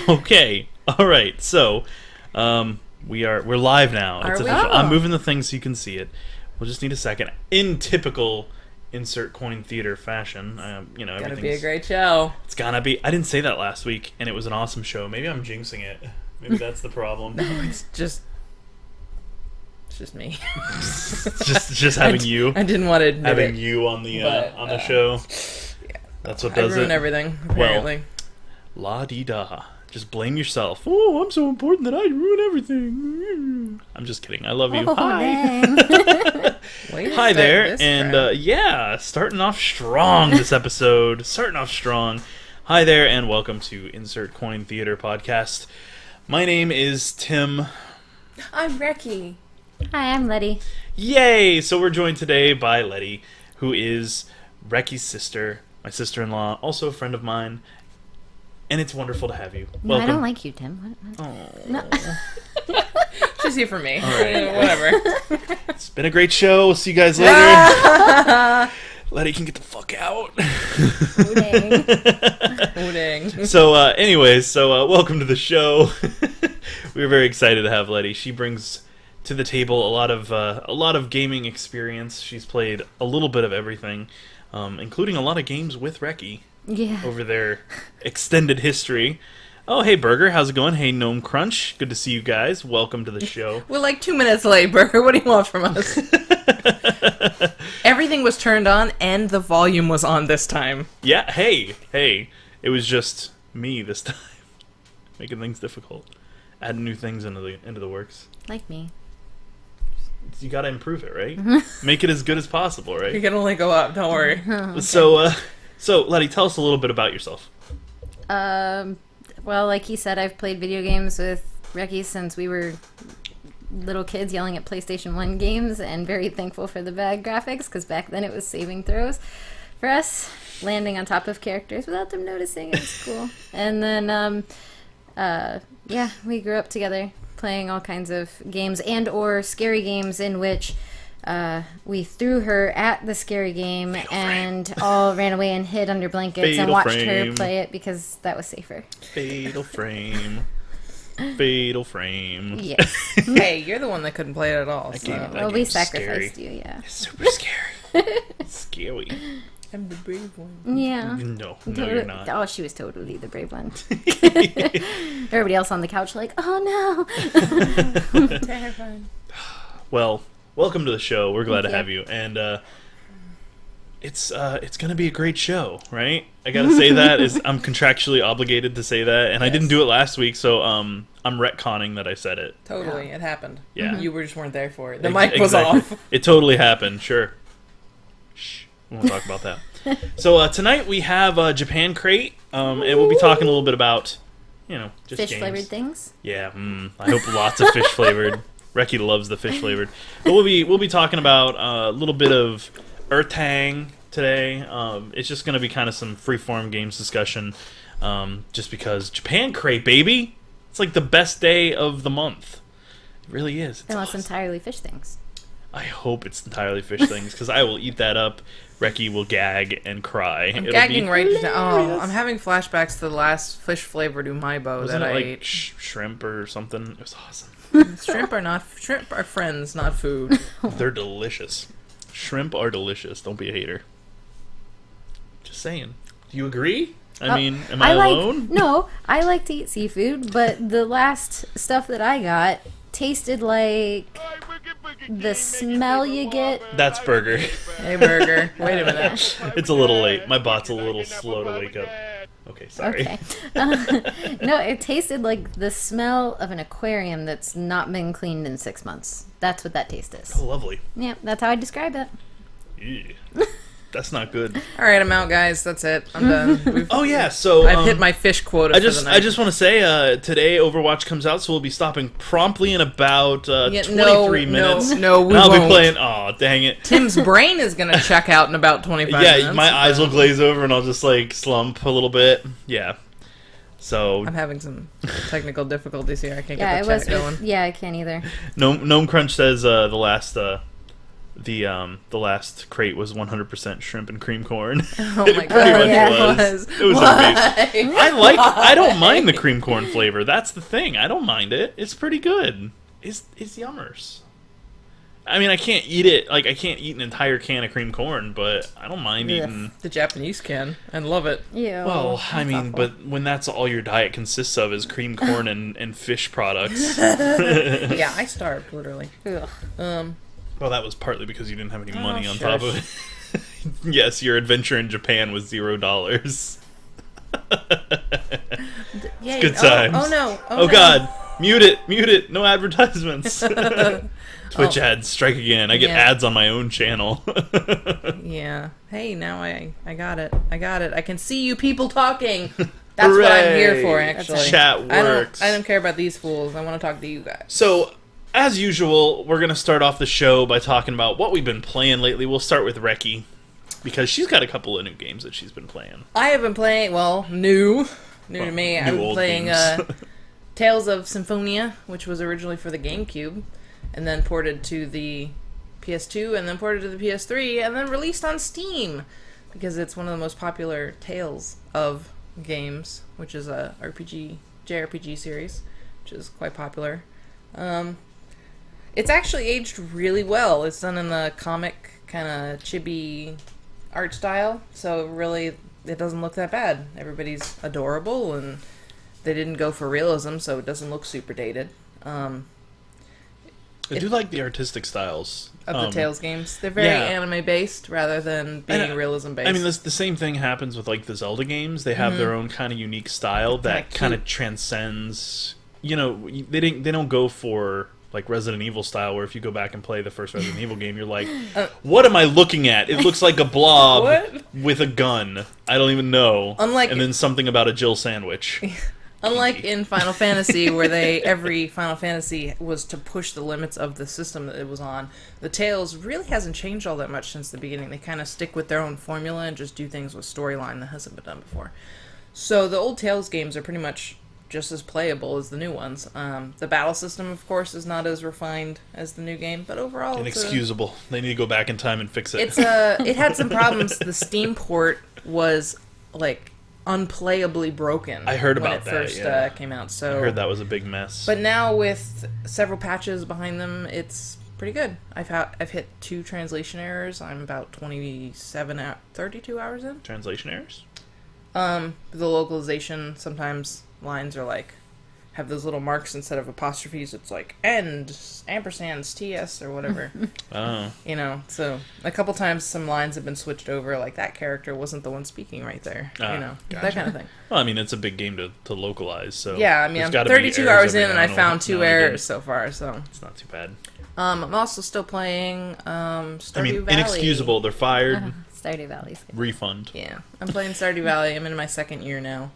Okay. All right. So, we're live now. It's official. I'm moving the thing so you can see it. We'll just need a second. In typical insert coin theater fashion, it's gonna be a great show. It's gonna be. I didn't say that last week, and it was an awesome show. Maybe I'm jinxing it. Maybe that's the problem. No, it's just me. just having you. I didn't want to admit having it, you on the show. Yeah, that's what does it. I ruin everything. Apparently. Well, la di da. Just blame yourself. Oh, I'm so important that I ruin everything. I'm just kidding. I love you. Hi. Hi there. And starting off strong this episode. Hi there, and welcome to Insert Coin Theater Podcast. My name is Tim. I'm Reckie. Hi, I'm Lettie. Yay! So we're joined today by Lettie, who is Reckie's sister, my sister-in-law, also a friend of mine. And it's wonderful to have you. No, I don't like you, Tim. What? Oh. No. Just here for me. All right. Whatever. It's been a great show. We'll see you guys later. Lettie can get the fuck out. Ooding. So, welcome to the show. We're very excited to have Lettie. She brings to the table a lot of gaming experience. She's played a little bit of everything, including a lot of games with Reckie. Yeah. Over their extended history. Oh, hey, Burger. How's it going? Hey, Gnome Crunch. Good to see you guys. Welcome to the show. We're like 2 minutes late, Burger. What do you want from us? Everything was turned on, and the volume was on this time. Yeah, hey. It was just me this time. Making things difficult. Adding new things into the works. Like me. You gotta improve it, right? Make it as good as possible, right? You can only go up. Don't worry. Okay. So, Lettie, tell us a little bit about yourself. Well, like he said, I've played video games with Reckie since we were little kids yelling at PlayStation 1 games, and very thankful for the bad graphics, because back then it was saving throws for us, landing on top of characters without them noticing. It was cool. And then, we grew up together playing all kinds of games and or scary games in which... we threw her at the scary game and all ran away and hid under blankets and watched her play it because that was safer. Fatal frame. Yes. Hey, you're the one that couldn't play it at all. Well, we sacrificed you, yeah. It's super scary. Scary. I'm the brave one. Yeah. No, you're not. Oh, she was totally the brave one. Everybody else on the couch like, oh no. Terrifying. Well, welcome to the show. We're glad to have you. And it's going to be a great show, right? I got to say that. I'm contractually obligated to say that. And yes. I didn't do it last week, so I'm retconning that I said it. Totally. It happened. Yeah. You just weren't there for it. The mic was off. It totally happened. Sure. Shh. We won't talk about that. So tonight we have Japan Crate, and we'll be talking a little bit about, just fish-flavored things? Yeah. I hope lots of fish-flavored. Reckie loves the fish flavored. But we'll be talking about a little bit of Earth-Tang today. It's just going to be kind of some freeform games discussion, just because Japan Crate, baby! It's like the best day of the month. It really is. It's Unless awesome. Entirely fish things. I hope it's entirely fish things, because I will eat that up. Reckie will gag and cry. I'm gagging right now. Oh, I'm having flashbacks to the last fish flavored umaibo that I ate. Shrimp or something? It was awesome. Shrimp are friends, not food. They're delicious. Shrimp are delicious. Don't be a hater. Just saying. Do you agree? I mean, am I alone? No, I like to eat seafood, but the last stuff that I got tasted like the smell you get. That's Burger. Hey, Burger. Wait a minute. It's a little late. My bot's a little slow to wake up. Okay, sorry. Okay. No, it tasted like the smell of an aquarium that's not been cleaned in 6 months. That's what that taste is. Oh, lovely. Yeah, that's how I describe it. Yeah. That's not good. All right, I'm out, guys. That's it. I'm done. So I've hit my fish quota for the night. I just want to say, today Overwatch comes out, so we'll be stopping promptly in about 23 minutes. No, we I'll won't. be playing. Oh, dang it! Tim's brain is gonna check out in about 25 minutes. Yeah, my eyes will glaze over, and I'll just slump a little bit. Yeah. So I'm having some technical difficulties here. I can't get the chat going. Yeah, I can't either. Gnome Crunch says the last the last crate was 100% shrimp and cream corn. Oh my It god, was. It was Why? amazing. I don't mind the cream corn flavor. That's the thing. I don't mind it. It's pretty good. It's yummers. I mean, I can't eat it. Like, I can't eat an entire can of cream corn, but I don't mind eating... The Japanese can, and love it. Yeah. Well, I mean, but when that's all your diet consists of is cream corn and fish products... Yeah, I starved, literally. Ugh. Well, that was partly because you didn't have any money on shush. top of it. Yes, your adventure in Japan was $0. Yay. Good times. Oh no. Oh, no. God. Mute it. No advertisements. Twitch ads, strike again. I get Yeah. ads on my own channel. Yeah. Hey, now I got it. I can see you people talking. That's what I'm here for, Hooray. actually. Chat works. I don't care about these fools. I want to talk to you guys. So, as usual, we're going to start off the show by talking about what we've been playing lately. We'll start with Recce, because she's got a couple of new games that she's been playing. I have been playing, new to me. I've been old playing games. Tales of Symphonia, which was originally for the GameCube, and then ported to the PS2, and then ported to the PS3, and then released on Steam, because it's one of the most popular Tales of games, which is a JRPG series, which is quite popular. It's actually aged really well. It's done in the comic kind of chibi art style, so really it doesn't look that bad. Everybody's adorable, and they didn't go for realism, so it doesn't look super dated. I do like the artistic styles Of the Tales games. They're very yeah. anime-based rather than being realism-based. I mean, the same thing happens with like the Zelda games. They have their own kind of unique style that kind of transcends. You know, they don't go for like Resident Evil style, where if you go back and play the first Resident Evil game, you're like, what am I looking at? It looks like a blob What? with a gun. I don't even know. Unlike- and then something about a Jill sandwich. Unlike in Final Fantasy, where every Final Fantasy was to push the limits of the system that it was on, the Tales really hasn't changed all that much since the beginning. They kind of stick with their own formula and just do things with storyline that hasn't been done before. So the old Tales games are pretty much just as playable as the new ones. The battle system, of course, is not as refined as the new game, but overall, Inexcusable. They need to go back in time and fix it. it had some problems. The Steam port was like unplayably broken. I heard when about it that, first yeah. came out. So I heard that was a big mess. but now with several patches behind them, it's pretty good. I've hit 2 translation errors. I'm about 32 hours in. Translation errors? The localization, sometimes lines are like have those little marks instead of apostrophes. It's like end ampersands TS or whatever. Oh. You know, so a couple times some lines have been switched over, like that character wasn't the one speaking right there. You know, gotcha. that kind of thing. Well, I mean, it's a big game to localize, so... Yeah, I mean, there's I'm gotta be 32 errors hours in every and I now found and 2 again. errors so far, so. It's not too bad. I'm also still playing Stardew I mean, Valley. inexcusable. They're fired. Stardew Valley's good. Refund. Yeah, I'm playing Stardew Valley. I'm in my 2nd year now.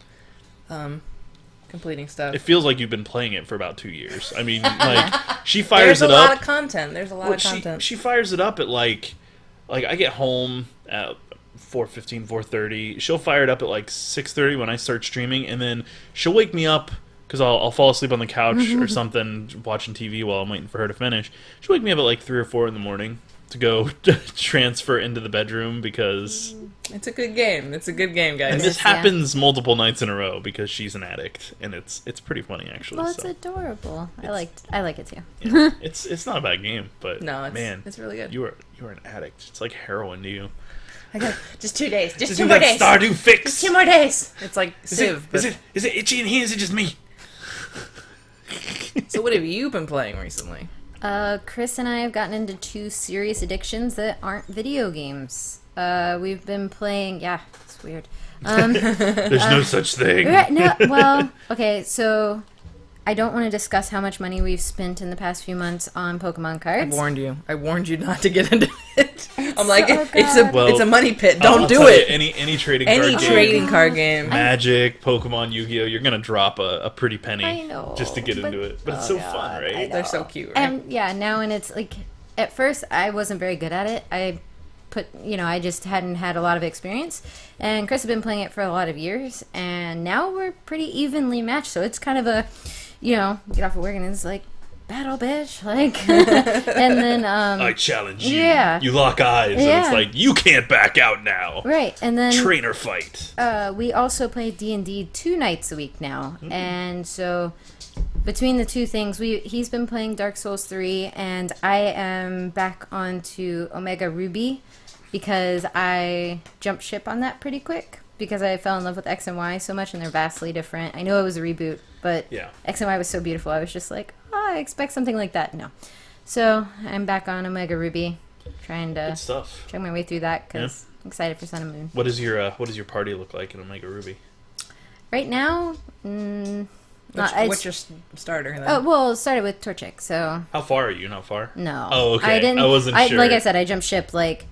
Completing stuff. It feels like you've been playing it for about 2 years. I mean, like, she fires There's it a up. lot of content. There's a lot of content. She fires it up at like I get home at 4:15, 4:30. She'll fire it up at like 6:30 when I start streaming, and then she'll wake me up because I'll fall asleep on the couch or something watching TV while I'm waiting for her to finish. She'll wake me up at like 3 or 4 in the morning to go transfer into the bedroom because It's a good game. It's a good game, guys. and this happens multiple nights in a row because she's an addict, and it's pretty funny actually. Well, it's so. adorable. I like it too. Yeah, it's not a bad game, but No, man, it's really good. You are an addict. It's like heroin to you. I got just 2 days. Just Do 2 more that days. Stardew fix. Just 2 more days. It's like Is Civ. it itchy in here? Is it just me? So what have you been playing recently? Chris and I have gotten into 2 serious addictions that aren't video games. We've been playing. Yeah, it's weird. There's no such thing. No, well, okay, so I don't want to discuss how much money we've spent in the past few months on Pokemon cards. I warned you not to get into it. I'm like, oh, it's a money pit. Don't I'll do tell you, it. any trading Any card trading game, card game. Magic, Pokemon, Yu-Gi-Oh, you're gonna drop a pretty penny I know, just to get into it. But it's so fun, right? They're so cute, right? And yeah, now and it's like, at first I wasn't very good at it. I just hadn't had a lot of experience. And Chris had been playing it for a lot of years. And now we're pretty evenly matched. So it's kind of a, get off of work and it's like, battle, bitch. Like, and then I challenge you. Yeah. You lock eyes, and it's like, you can't back out now. Right, and then Trainer fight. we also play D&D 2 nights a week now, and so between the two things, he's been playing Dark Souls 3, and I am back onto Omega Ruby because I jumped ship on that pretty quick because I fell in love with X and Y so much, and they're vastly different. I know it was a reboot, but X and Y was so beautiful. I was just like, oh, I expect something like that. No. So I'm back on Omega Ruby, trying to check my way through that because I'm excited for Sun and Moon. What does your party look like in Omega Ruby? Right now, what's your starter? Then? Oh, well, it started with Torchic, so... How far are you? Not far? No. Oh, okay. I wasn't sure. Like I said, I jumped ship, like,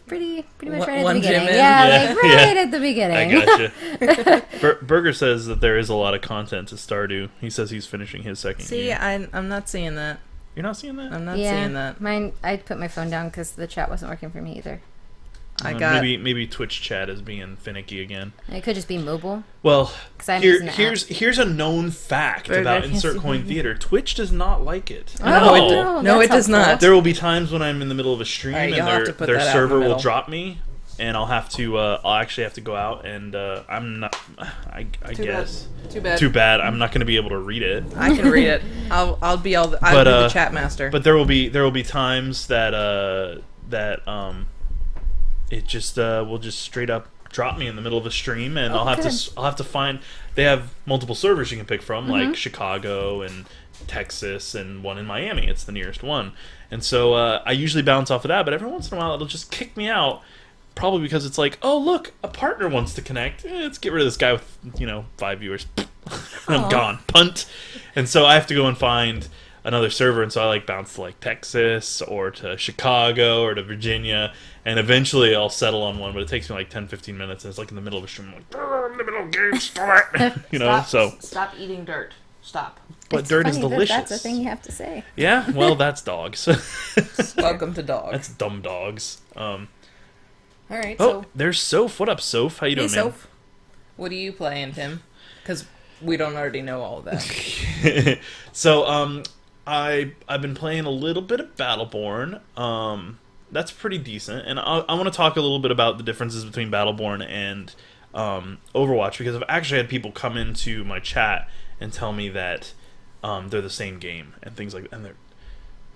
pretty much right at the beginning. Right at the beginning. I gotcha. Burger says that there is a lot of content to Stardew. He says he's finishing his second year. I'm not seeing that. You're not seeing that? I'm not seeing that. I put my phone down because the chat wasn't working for me either. Maybe Twitch chat is being finicky again. It could just be mobile. Well, here's a known fact about Insert Coin Theater. Twitch does not like it. No, it does not. There will be times when I'm in the middle of a stream and their server will drop me, and I'll actually have to go out, and I'm not. I guess. Too bad. I'm not going to be able to read it. I can read it. I'll be the chat master. But there will be times that it just will just straight up drop me in the middle of a stream, and I'll have to find. They have multiple servers you can pick from, like Chicago and Texas, and one in Miami. It's the nearest one, and so I usually bounce off of that. But every once in a while, it'll just kick me out, probably because it's like, oh look, a partner wants to connect. Let's get rid of this guy with 5 viewers. I'm gone, punt, and so I have to go and find another server, and so I bounce to Texas or to Chicago or to Virginia, and eventually I'll settle on one, but it takes me 10-15 minutes, and it's in the middle of a stream. I'm in the middle of game, stop it. Stop eating dirt. Stop. But dirt is delicious. That's the thing you have to say. Yeah, well, that's dogs. Welcome to dogs. That's dumb dogs. All right. Oh, there's Soph. What up, Soph? How you doing, man? Soph. What are you playing, Tim? Because we don't already know all of that. So, I've been playing a little bit of Battleborn. That's pretty decent, and I want to talk a little bit about the differences between Battleborn and Overwatch, because I've actually had people come into my chat and tell me that they're the same game and things like that. And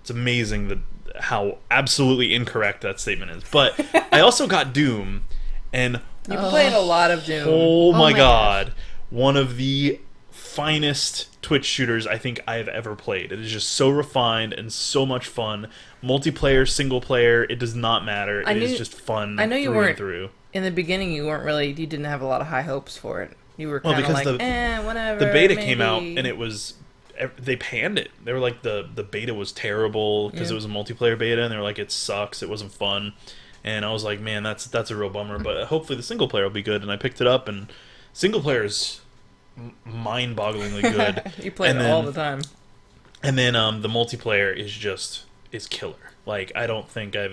it's amazing how absolutely incorrect that statement is. But I also got Doom, and you played a lot of Doom. Oh my god, one of the finest Twitch shooters I think I have ever played. It is just so refined and so much fun. Multiplayer, single player, it does not matter. It is just fun. I know you weren't through. In the beginning. You didn't have a lot of high hopes for it. You were kind of whatever. The beta came out and they panned it. They were like the beta was terrible because it was a multiplayer beta, and they were like, it sucks, it wasn't fun. And I was like, man, that's a real bummer. But hopefully the single player will be good. And I picked it up, and single player is mind-bogglingly good. You play it all the time. And then the multiplayer is killer. I don't think I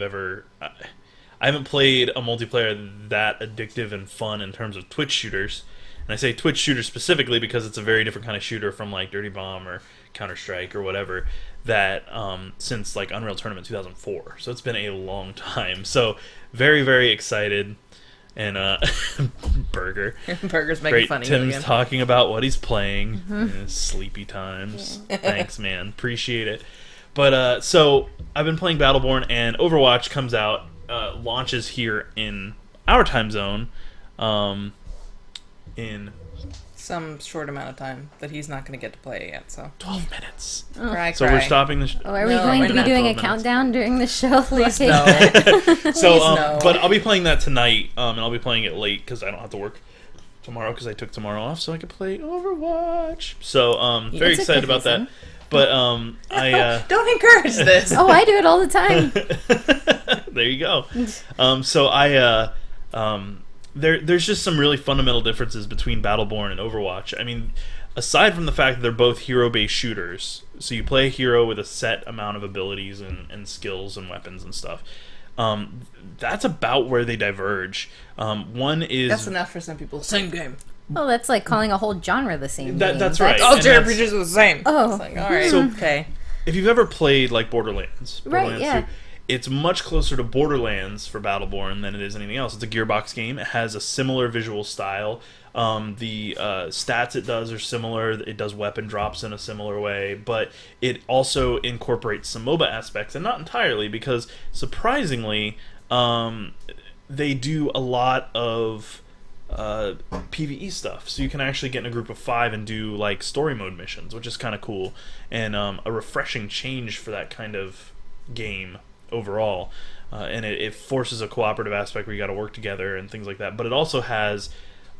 haven't played a multiplayer that addictive and fun in terms of Twitch shooters. And I say Twitch shooter specifically because it's a very different kind of shooter from Dirty Bomb or Counter-Strike or whatever, that since Unreal Tournament 2004. So it's been a long time. So very, very excited. And Burger's making fun of you Tim's again. talking about what he's playing in his sleepy times. Yeah. Thanks, man. Appreciate it. But so I've been playing Battleborn, and Overwatch comes out, launches here in our time zone in some short amount of time that he's not going to get to play yet. So 12 minutes. Cry. We're stopping the are we going to be doing a countdown during the show? Please no. But I'll be playing that tonight, and I'll be playing it late because I don't have to work tomorrow because I took tomorrow off, so I could play Overwatch. So very excited about that. But I don't encourage this. Oh, I do it all the time. There you go. So I there's just some really fundamental differences between Battleborn and Overwatch. I mean, aside from the fact that they're both hero-based shooters, so you play a hero with a set amount of abilities and skills and weapons and stuff. That's about where they diverge. One is... That's enough for some people. Same game. Oh, that's like calling a whole genre the same. That's right. All JRPGs are the same. Oh. It's like, all right, So- okay. If you've ever played like Borderlands Right, yeah. 2, it's much closer to Borderlands for Battleborn than it is anything else. It's a Gearbox game. It has a similar visual style. The stats it does are similar. It does weapon drops in a similar way, but it also incorporates some MOBA aspects, and not entirely, because surprisingly, they do a lot of PvE stuff. So you can actually get in a group of 5 and do like story mode missions, which is kind of cool, and a refreshing change for that kind of game overall. And it forces a cooperative aspect where you got to work together and things like that. But it also has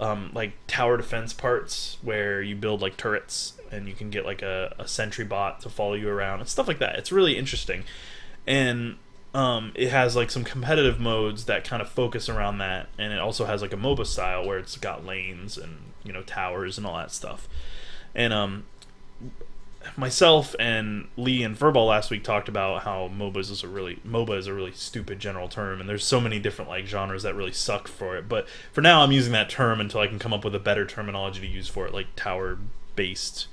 like tower defense parts where you build like turrets and you can get like a sentry bot to follow you around and stuff like that. It's really interesting, and it has like some competitive modes that kind of focus around that, and it also has like a MOBA style where it's got lanes and towers and all that stuff. And myself and Lee and Furball last week talked about how MOBA is a really stupid general term, and there's so many different like genres that really suck for it. But for now, I'm using that term until I can come up with a better terminology to use for it, like tower based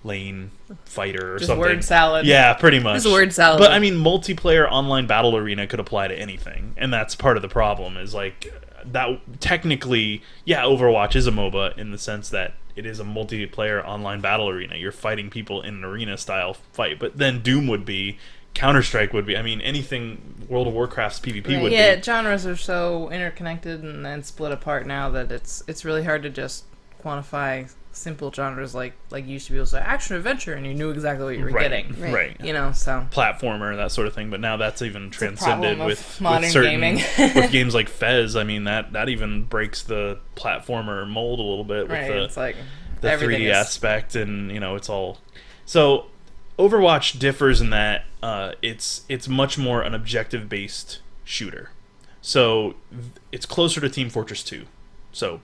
lane fighter or Just something. word salad. Yeah, pretty much. Just word salad. But I mean, multiplayer online battle arena could apply to anything, and that's part of the problem. Is like that technically, yeah, Overwatch is a MOBA in the sense that it is a multiplayer online battle arena. You're fighting people in an arena style fight, but then Doom would be, Counter-Strike would be. I mean, anything World of Warcraft's PvP would be. Yeah, genres are so interconnected and then split apart now that it's really hard to just quantify simple genres like you used to be able to say action adventure and you knew exactly what you were getting. Right. So Platformer, that sort of thing. But now that's even transcended with modern certain gaming. with games like Fez. I mean, that even breaks the platformer mold a little bit with it's like the everything 3D is... aspect, and it's all. So Overwatch differs in that it's much more an objective based shooter. So it's closer to Team Fortress 2. So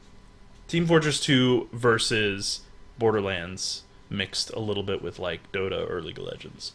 Team Fortress 2 versus Borderlands mixed a little bit with like Dota or League of Legends.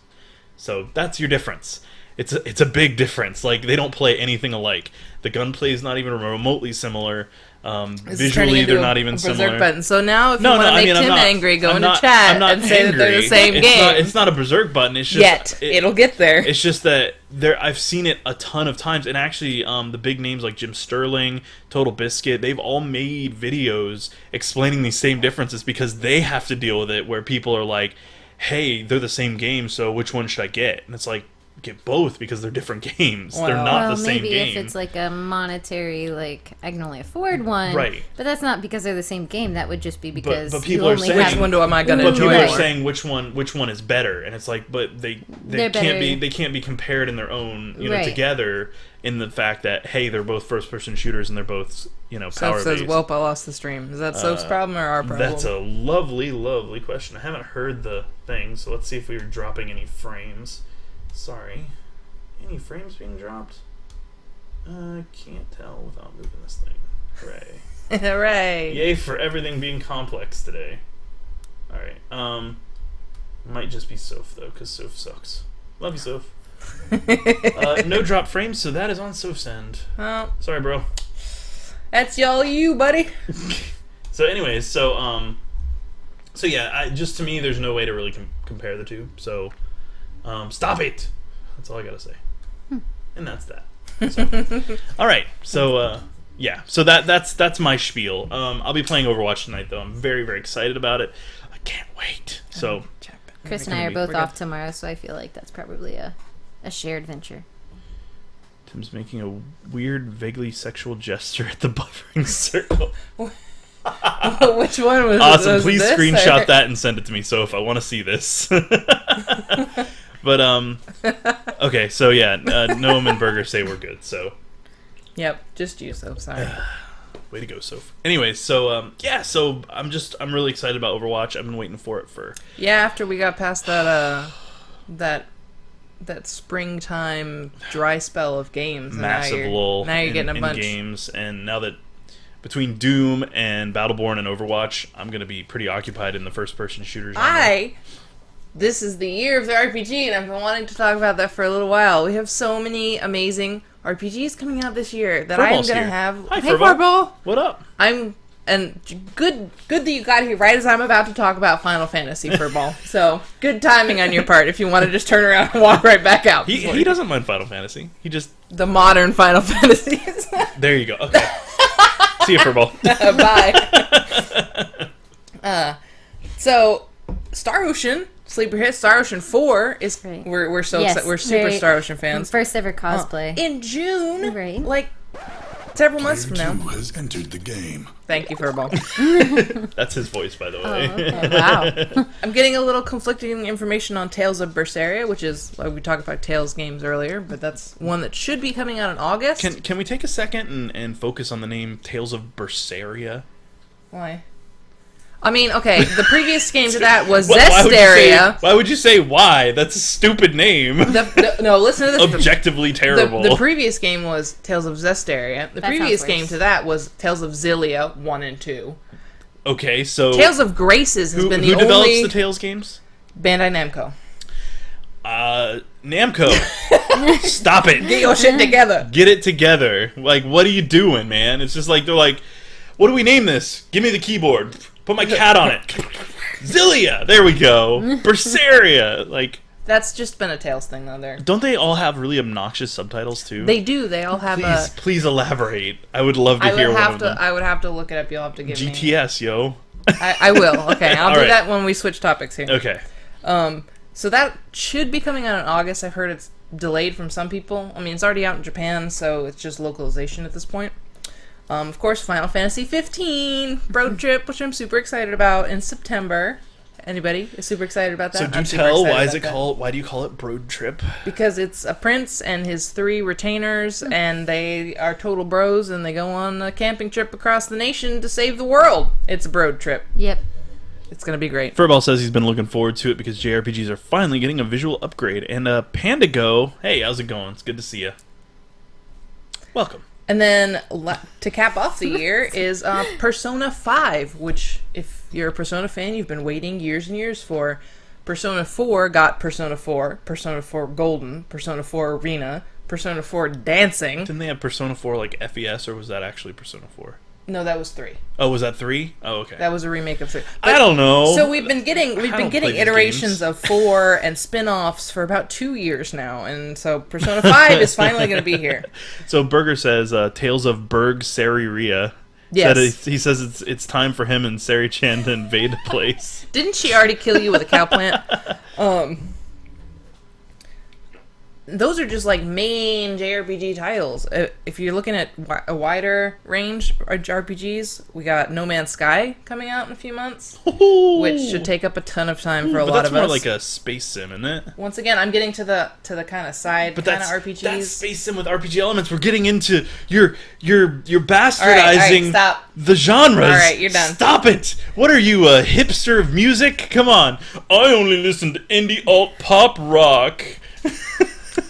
So that's your difference. It's a big difference. Like, they don't play anything alike. The gunplay is not even remotely similar. Visually, they're not even similar. Button. So now, if you want to make Tim angry, go into chat and say that they're the same game. It's not a berserk button. It's just it'll get there. It's just that I've seen it a ton of times, and actually, the big names like Jim Sterling, Total Biscuit, they've all made videos explaining these same differences because they have to deal with it. Where people are like, "Hey, they're the same game, so which one should I get?" And it's like, get both because they're different games. They're not the same game. Maybe if it's like a monetary, like I can only afford one, right? But that's not because they're the same game. That would just be because but people are saying, which one am I going to enjoy? But people are more? saying which one is better, and it's like, but they can't be compared in their own together in the fact that hey, they're both first person shooters and they're both power Soph says, based. "Welp, I lost the stream." Is that Soph's problem or our problem? That's a lovely question. I haven't heard the thing, so let's see if we were dropping any frames. Sorry. Any frames being dropped? Can't tell without moving this thing. Hooray. Hooray. Yay for everything being complex today. Alright. Might just be Soph, though, because Soph sucks. Love you, Soph. No drop frames, so that is on Soph's end. Oh. Sorry, bro. That's y'all you, buddy. So anyways, so yeah, just to me, there's no way to really compare the two. So, stop it! That's all I gotta say. And that's that. So. All right, so yeah, so that's my spiel. I'll be playing Overwatch tonight, though. I'm very, very excited about it. I can't wait. So Chris and I are both off tomorrow, so I feel like that's probably a shared venture. Tim's making a weird, vaguely sexual gesture at the buffering circle. Which one was awesome? Was Please this, screenshot or? that and send it to me, so if I want to see this. But okay, so yeah, Noam and Berger say we're good. So, yep, just you, Soph. Sorry. Way to go, Soph. Anyways, so yeah, so I'm really excited about Overwatch. I've been waiting for it for after we got past that that springtime dry spell of games, massive lull. Now you're getting a bunch of games, and now that between Doom and Battleborn and Overwatch, I'm going to be pretty occupied in the first-person shooters. This is the year of the RPG, and I've been wanting to talk about that for a little while. We have so many amazing RPGs coming out this year that I'm going to have... Hi, hey, Furball. Furball! What up? I'm And good that you got here right as I'm about to talk about Final Fantasy Furball. So, good timing on your part if you want to just turn around and walk right back out. He doesn't mind Final Fantasy. He just... The modern Final Fantasy. There you go. Okay. See you, Furball. Bye. So, Star Ocean, Sleeper Hit, Star Ocean 4 is... Right. We're so excited. We're super Star Ocean fans. First ever cosplay. In June. Right. Like... Several months from now. Has entered the game. Thank you, Furball. That's his voice, by the way. Oh, okay. Wow. I'm getting a little conflicting information on Tales of Berseria, which is, like, we talked about Tales games earlier, but that's one that should be coming out in August. Can we take a second and focus on the name Tales of Berseria? Why? I mean, okay, the previous game to that was Zestiria. Why would you say why? That's a stupid name. No, listen to this. Objectively terrible. The previous game was Tales of Zestiria. The previous game to that was Tales of Xillia 1 and 2. Okay, so... Tales of Graces has been the only... Who develops the Tales games? Bandai Namco. Namco. Stop it. Get your shit together. Get it together. Like, what are you doing, man? It's just like, they're like, what do we name this? Give me the keyboard. Put my cat on it. Zillia. There we go. Berseria. Like... That's just been a Tales thing, though, there. Don't they all have really obnoxious subtitles, too? They do. They all have Please elaborate. I would love to hear one of them. I would have to look it up. You'll have to give me... GTS, yo. I will. Okay, I'll do right. that when we switch topics here. Okay. So that should be coming out in August. I've heard it's delayed from some people. I mean, it's already out in Japan, so it's just localization at this point. Of course, Final Fantasy 15 Road Trip, which I'm super excited about, in September. Anybody is super excited about that? So do tell, why do you call it Road Trip? Because it's a prince and his 3 retainers, and they are total bros, and they go on a camping trip across the nation to save the world. It's a road trip. Yep. It's going to be great. Furball says he's been looking forward to it because JRPGs are finally getting a visual upgrade. And Pandago, hey, how's it going? It's good to see you. Welcome. And then, to cap off the year, is Persona 5, which, if you're a Persona fan, you've been waiting years and years for. Persona 4 got Persona 4, Persona 4 Golden, Persona 4 Arena, Persona 4 Dancing. Didn't they have Persona 4 like FES, or was that actually Persona 4? No, that was 3. Oh, was that 3? Oh, okay. That was a remake of 3. I don't know. So we've been getting iterations of 4 and spin-offs for about 2 years now, and so Persona 5 is finally going to be here. So Berger says Tales of Berseria. Yes. He says it's time for him and Sari-chan to invade the place. Didn't she already kill you with a cow plant? Those are just like main JRPG titles. If you're looking at a wider range of RPGs, we got No Man's Sky coming out in a few months, which should take up a ton of time for a lot of us. But that's more like a space sim, isn't it? Once again, I'm getting to the kind of side kind of RPGs. That's space sim with RPG elements. We're getting into you're bastardizing the genres. All right, you're done. Stop it. What are you, a hipster of music? Come on. I only listen to indie alt pop rock.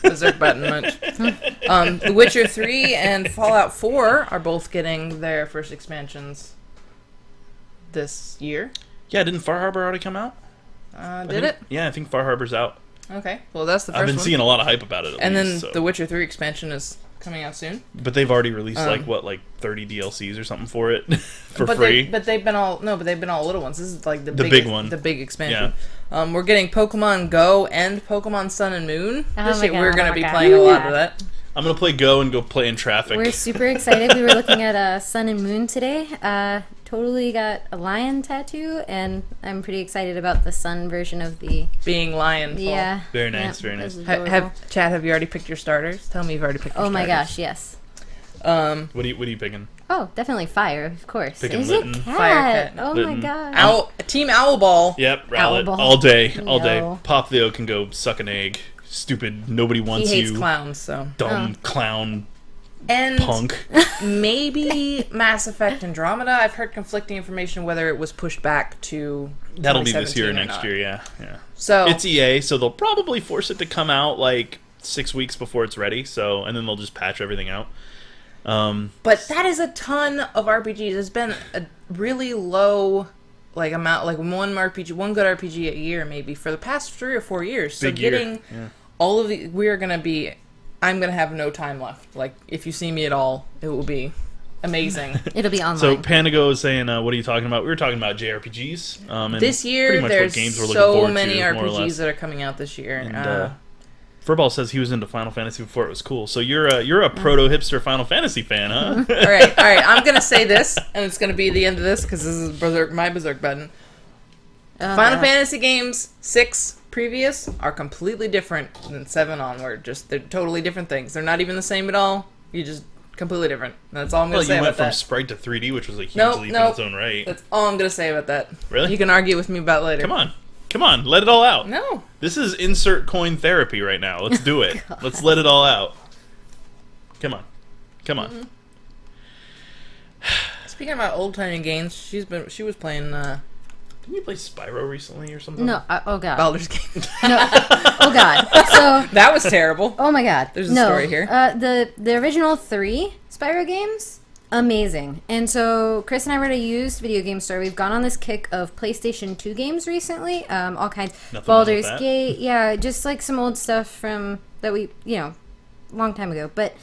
Berserk button much. The Witcher 3 and Fallout 4 are both getting their first expansions this year. Yeah, didn't Far Harbor already come out? Did it? Yeah, I think Far Harbor's out. Okay, well that's the first one. I've been seeing a lot of hype about it. Then the Witcher 3 expansion is coming out soon. But they've already released like 30 DLCs or something for it for free. They've been all little ones. This is like the big one, the big expansion. Yeah. We're getting Pokemon Go and Pokemon Sun and Moon. We're going to be playing a lot of that. I'm going to play Go and go play in traffic. We're super excited. We were looking at Sun and Moon today. Totally got a lion tattoo, and I'm pretty excited about the sun version of the... Being lion. Yeah. Very nice, very nice. Chad, have you already picked your starters? Tell me you've already picked your starters. Oh my gosh, yes. What are you picking? Oh, definitely fire, of course. Picking Is Litten. it cat? Fire cat. Oh Litten. my god. Team Owlball. Yep, Rowlet. Owlball. All day. No. Pop Theo can go suck an egg. Stupid. Nobody wants you. He hates clowns, so. Dumb clown and punk. Maybe Mass Effect Andromeda. I've heard conflicting information whether it was pushed back to That'll be this year or next year, yeah. So it's EA, so they'll probably force it to come out like 6 weeks before it's ready, and then they'll just patch everything out. But that is a ton of RPGs. It's been a really low amount, like one good RPG a year maybe for the past 3 or 4 years. So getting all of the, I'm gonna have no time left. Like if you see me at all, it will be amazing. It'll be online. So Pandago is saying, what are you talking about? We were talking about JRPGs. And this year, there's so many RPGs that are coming out this year. And, Furball says he was into Final Fantasy before it was cool. So you're a proto-hipster Final Fantasy fan, huh? All right. I'm going to say this, and it's going to be the end of this, because this is my Berserk button. Final Fantasy games 6 previous are completely different than 7 onward. They're totally different things. They're not even the same at all. You just completely different. That's all I'm going to say about that. You went from sprite to 3D, which was a huge leap in its own right. That's all I'm going to say about that. Really? You can argue with me about it later. Come on, let it all out. No. This is insert coin therapy right now. Let's do it. Let's let it all out. Come on. Mm-hmm. Speaking about old-timey games, she was playing... Didn't you play Spyro recently or something? No, oh god. Baldur's Gate. No, oh god. So that was terrible. Oh my god. There's a story here. The original 3 Spyro games, amazing. And so Chris and I were at a used video game store. We've gone on this kick of PlayStation 2 games recently. All kinds. Nothing Baldur's Gate, yeah, just like some old stuff from that we, long time ago. But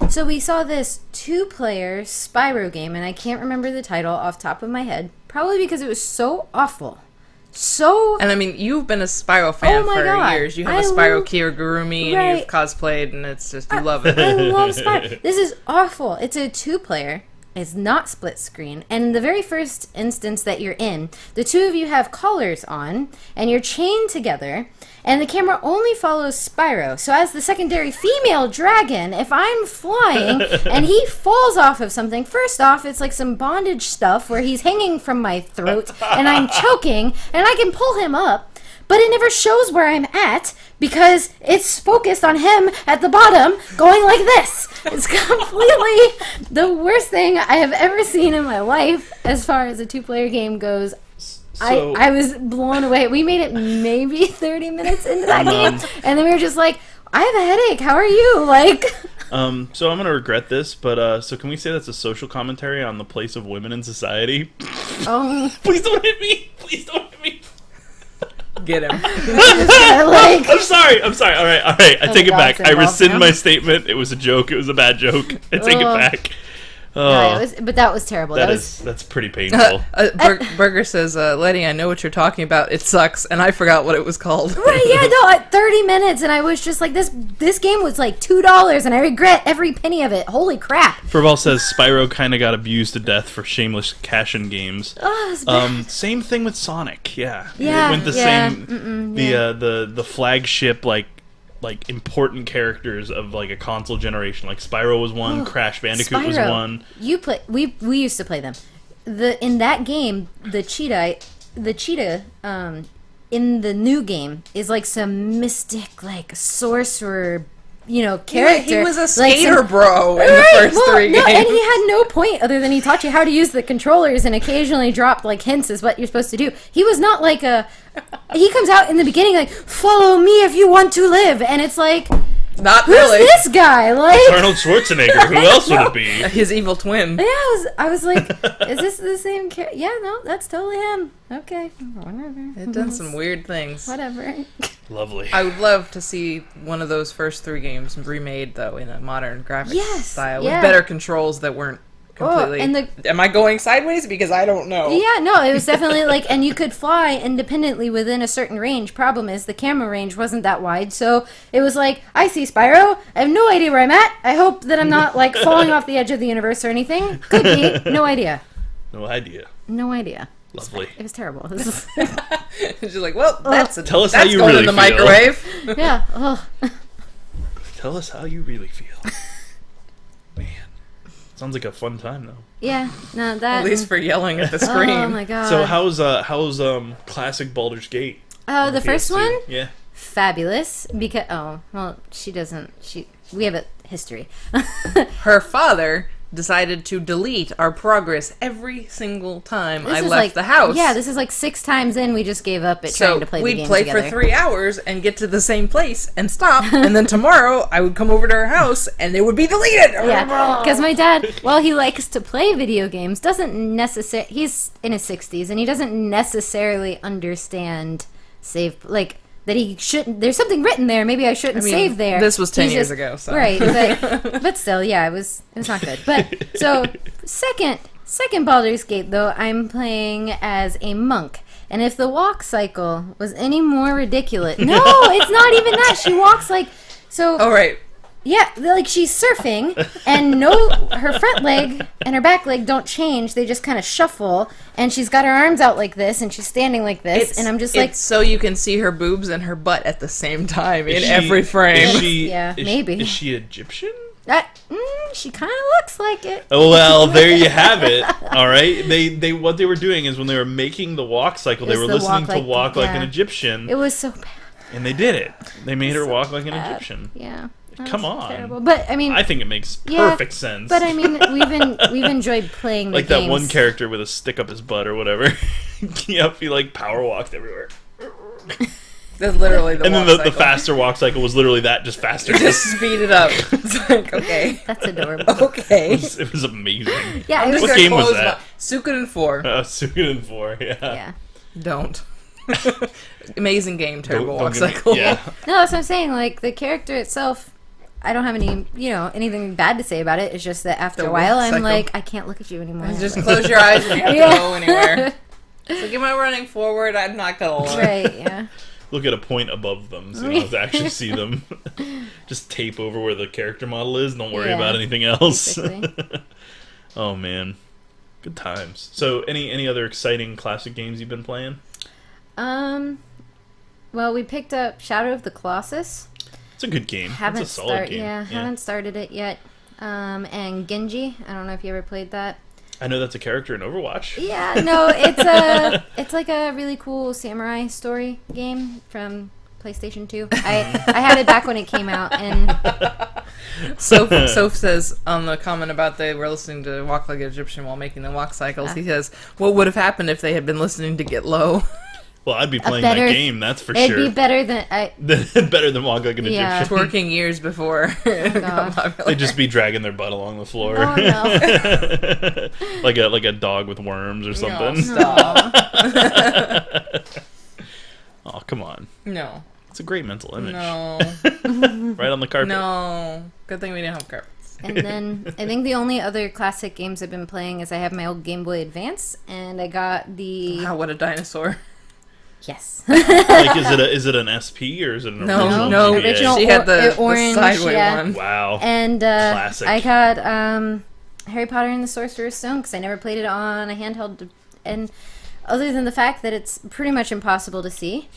so we saw this 2-player Spyro game, and I can't remember the title off the top of my head. Probably because it was so awful. And I mean, you've been a Spyro fan for years. You have a Spyro Kirigurumi, and you've cosplayed, and it's just, you love it. I love Spyro. This is awful. It's a 2-player. It's not split screen. And in the very first instance that you're in, the two of you have collars on, and you're chained together, and the camera only follows Spyro. So as the secondary female dragon, if I'm flying and he falls off of something, first off, it's like some bondage stuff where he's hanging from my throat, and I'm choking, and I can pull him up. But it never shows where I'm at because it's focused on him at the bottom going like this. It's completely the worst thing I have ever seen in my life as far as a 2-player game goes. So, I was blown away. We made it maybe 30 minutes into that game, and then we were just like, I have a headache. How are you? So I'm going to regret this, but so can we say that's a social commentary on the place of women in society? Please don't hit me. Please don't hit me. Get him. I'm sorry. All right. I take it back. I rescind my statement. It was a joke. It was a bad joke. I take it back. No, but that was terrible. That's pretty painful. Burger says, Lettie, I know what you're talking about. It sucks, and I forgot what it was called. Right, yeah, no, at 30 minutes, and I was just like, this game was like $2, and I regret every penny of it. Holy crap. Furball says Spyro kind of got abused to death for shameless cash-in games. Same thing with Sonic, yeah. It went the same, the flagship, like important characters of like a console generation. Like Spyro was one, Crash Bandicoot was one. We used to play them. In that game, the cheetah in the new game is like some mystic like sorcerer character. He was a skater bro in the first 3 games. And he had no point other than he taught you how to use the controllers and occasionally dropped like hints as what you're supposed to do. He was not like he comes out in the beginning like, follow me if you want to live, and it's like, not really. Who's this guy? Like Arnold Schwarzenegger. Who else would it be? His evil twin. Yeah, I was like, is this the same character? Yeah, no, that's totally him. Okay, whatever. It done some weird things. Whatever. Lovely. I would love to see one of those first 3 games remade though in a modern graphics style with better controls that weren't completely. Am I going sideways? Because I don't know. Yeah, no, it was definitely like, and you could fly independently within a certain range. Problem is, the camera range wasn't that wide, so it was like, I see Spyro, I have no idea where I'm at, I hope that I'm not like falling off the edge of the universe or anything. Could be, no idea. No idea. Lovely. It was terrible. She's like, well, tell us how you really in the feel. Microwave. Yeah. Tell us how you really feel. Man. Sounds like a fun time though. Yeah, no, that at least for yelling at the screen. Oh my god. So how's classic Baldur's Gate? Oh, the first one? Yeah. Fabulous because we have a history. Her father decided to delete our progress every single time I left the house. Yeah, this is like 6 times in we just gave up at trying to play the game together. So we'd play for 3 hours and get to the same place and stop, and then tomorrow I would come over to her house and it would be deleted. Yeah, because my dad, while he likes to play video games, he's in his 60s and he doesn't necessarily understand that he shouldn't. There's something written there. Maybe I shouldn't save there. This was 10 He's years just- ago, so. right? But still, yeah, it was not good. But so second Baldur's Gate though, I'm playing as a monk. And if the walk cycle was any more ridiculous, no, it's not even that. She walks like so. Oh right. Yeah, like she's surfing, and her front leg and her back leg don't change. They just kind of shuffle, and she's got her arms out like this, and she's standing like this, and I'm just like... so you can see her boobs and her butt at the same time in every frame. Maybe. Is she Egyptian? She kind of looks like it. Oh, well, there you have it. All right. They what they were doing is when they were making the walk cycle, they were listening to Walk Like an Egyptian. It was so bad. And they did it. They made her walk like an Egyptian. Yeah. Come on. Terrible. But I mean, I think it makes perfect sense. But I mean, we've enjoyed playing the like games. that one character with a stick up his butt or whatever. Yep, he like power walked everywhere. That's literally the and walk then the cycle. faster walk cycle was literally that, just faster. Just speed it up. It's like, okay. That's adorable. Okay. It was amazing. Yeah, it was What game was that? Suikoden 4. Suikoden 4, yeah. Yeah. Don't. Amazing game, terrible Don't walk get me- cycle. Yeah. No, that's what I'm saying. Like, the character itself, I don't have anything bad to say about it. It's just that after The a while, walk I'm cycle. like, I can't look at you anymore. Just close your eyes and you have Yeah. to go anywhere. It's like, am I running forward? I'm not gonna look. Right, yeah. Look at a point above them so you don't have to actually see them. Just tape over where the character model is. Don't worry Yeah, about anything else. basically. Oh, man. Good times. So, any other exciting classic games you've been playing? Well, we picked up Shadow of the Colossus. It's a good game. Haven't it's a solid game. haven't started it yet. And Genji. I don't know if you ever played that. I know that's a character in Overwatch. Yeah, no, it's like a really cool samurai story game from PlayStation 2. I had it back when it came out, and Soph says on the comment about they were listening to Walk Like an Egyptian while making the walk cycles, he says, what would have happened if they had been listening to Get Low? Well, I'd be playing that game, that's for it'd sure. be better than Better than Walk Like an Yeah. Egyptian. Twerking years before it got popular. They'd just be dragging their butt along the floor. Oh, no. like a dog with worms or something. Stop. Oh, come on. No. It's a great mental image. No. Right on the carpet. No. Good thing we didn't have carpets. And then I think the only other classic games I've been playing is I have my old Game Boy Advance, and I got the Wow, what a dinosaur. yes. Like, is it an SP or is it an original? No, GBA? original. She had the orange, sideway yeah. one. Wow. And Classic. I got Harry Potter and the Sorcerer's Stone because I never played it on a handheld, and other than the fact that it's pretty much impossible to see.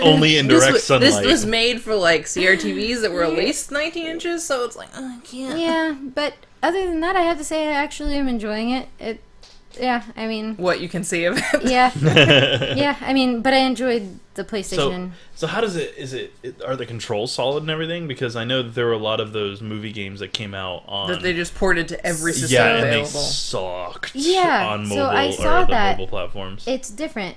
Only in direct sunlight. This was made for like CRTVs that were at least 19 inches, so it's like, oh, I can't. Yeah, but other than that, I have to say I actually am enjoying it. Yeah, I mean, What you can see of it. yeah, yeah. I mean, but I enjoyed the PlayStation. So how does are the controls solid and everything? Because I know that there were a lot of those movie games that came out on That they just ported to every system yeah, and available. they sucked Yeah, on so mobile I saw or the that. mobile platforms. It's different.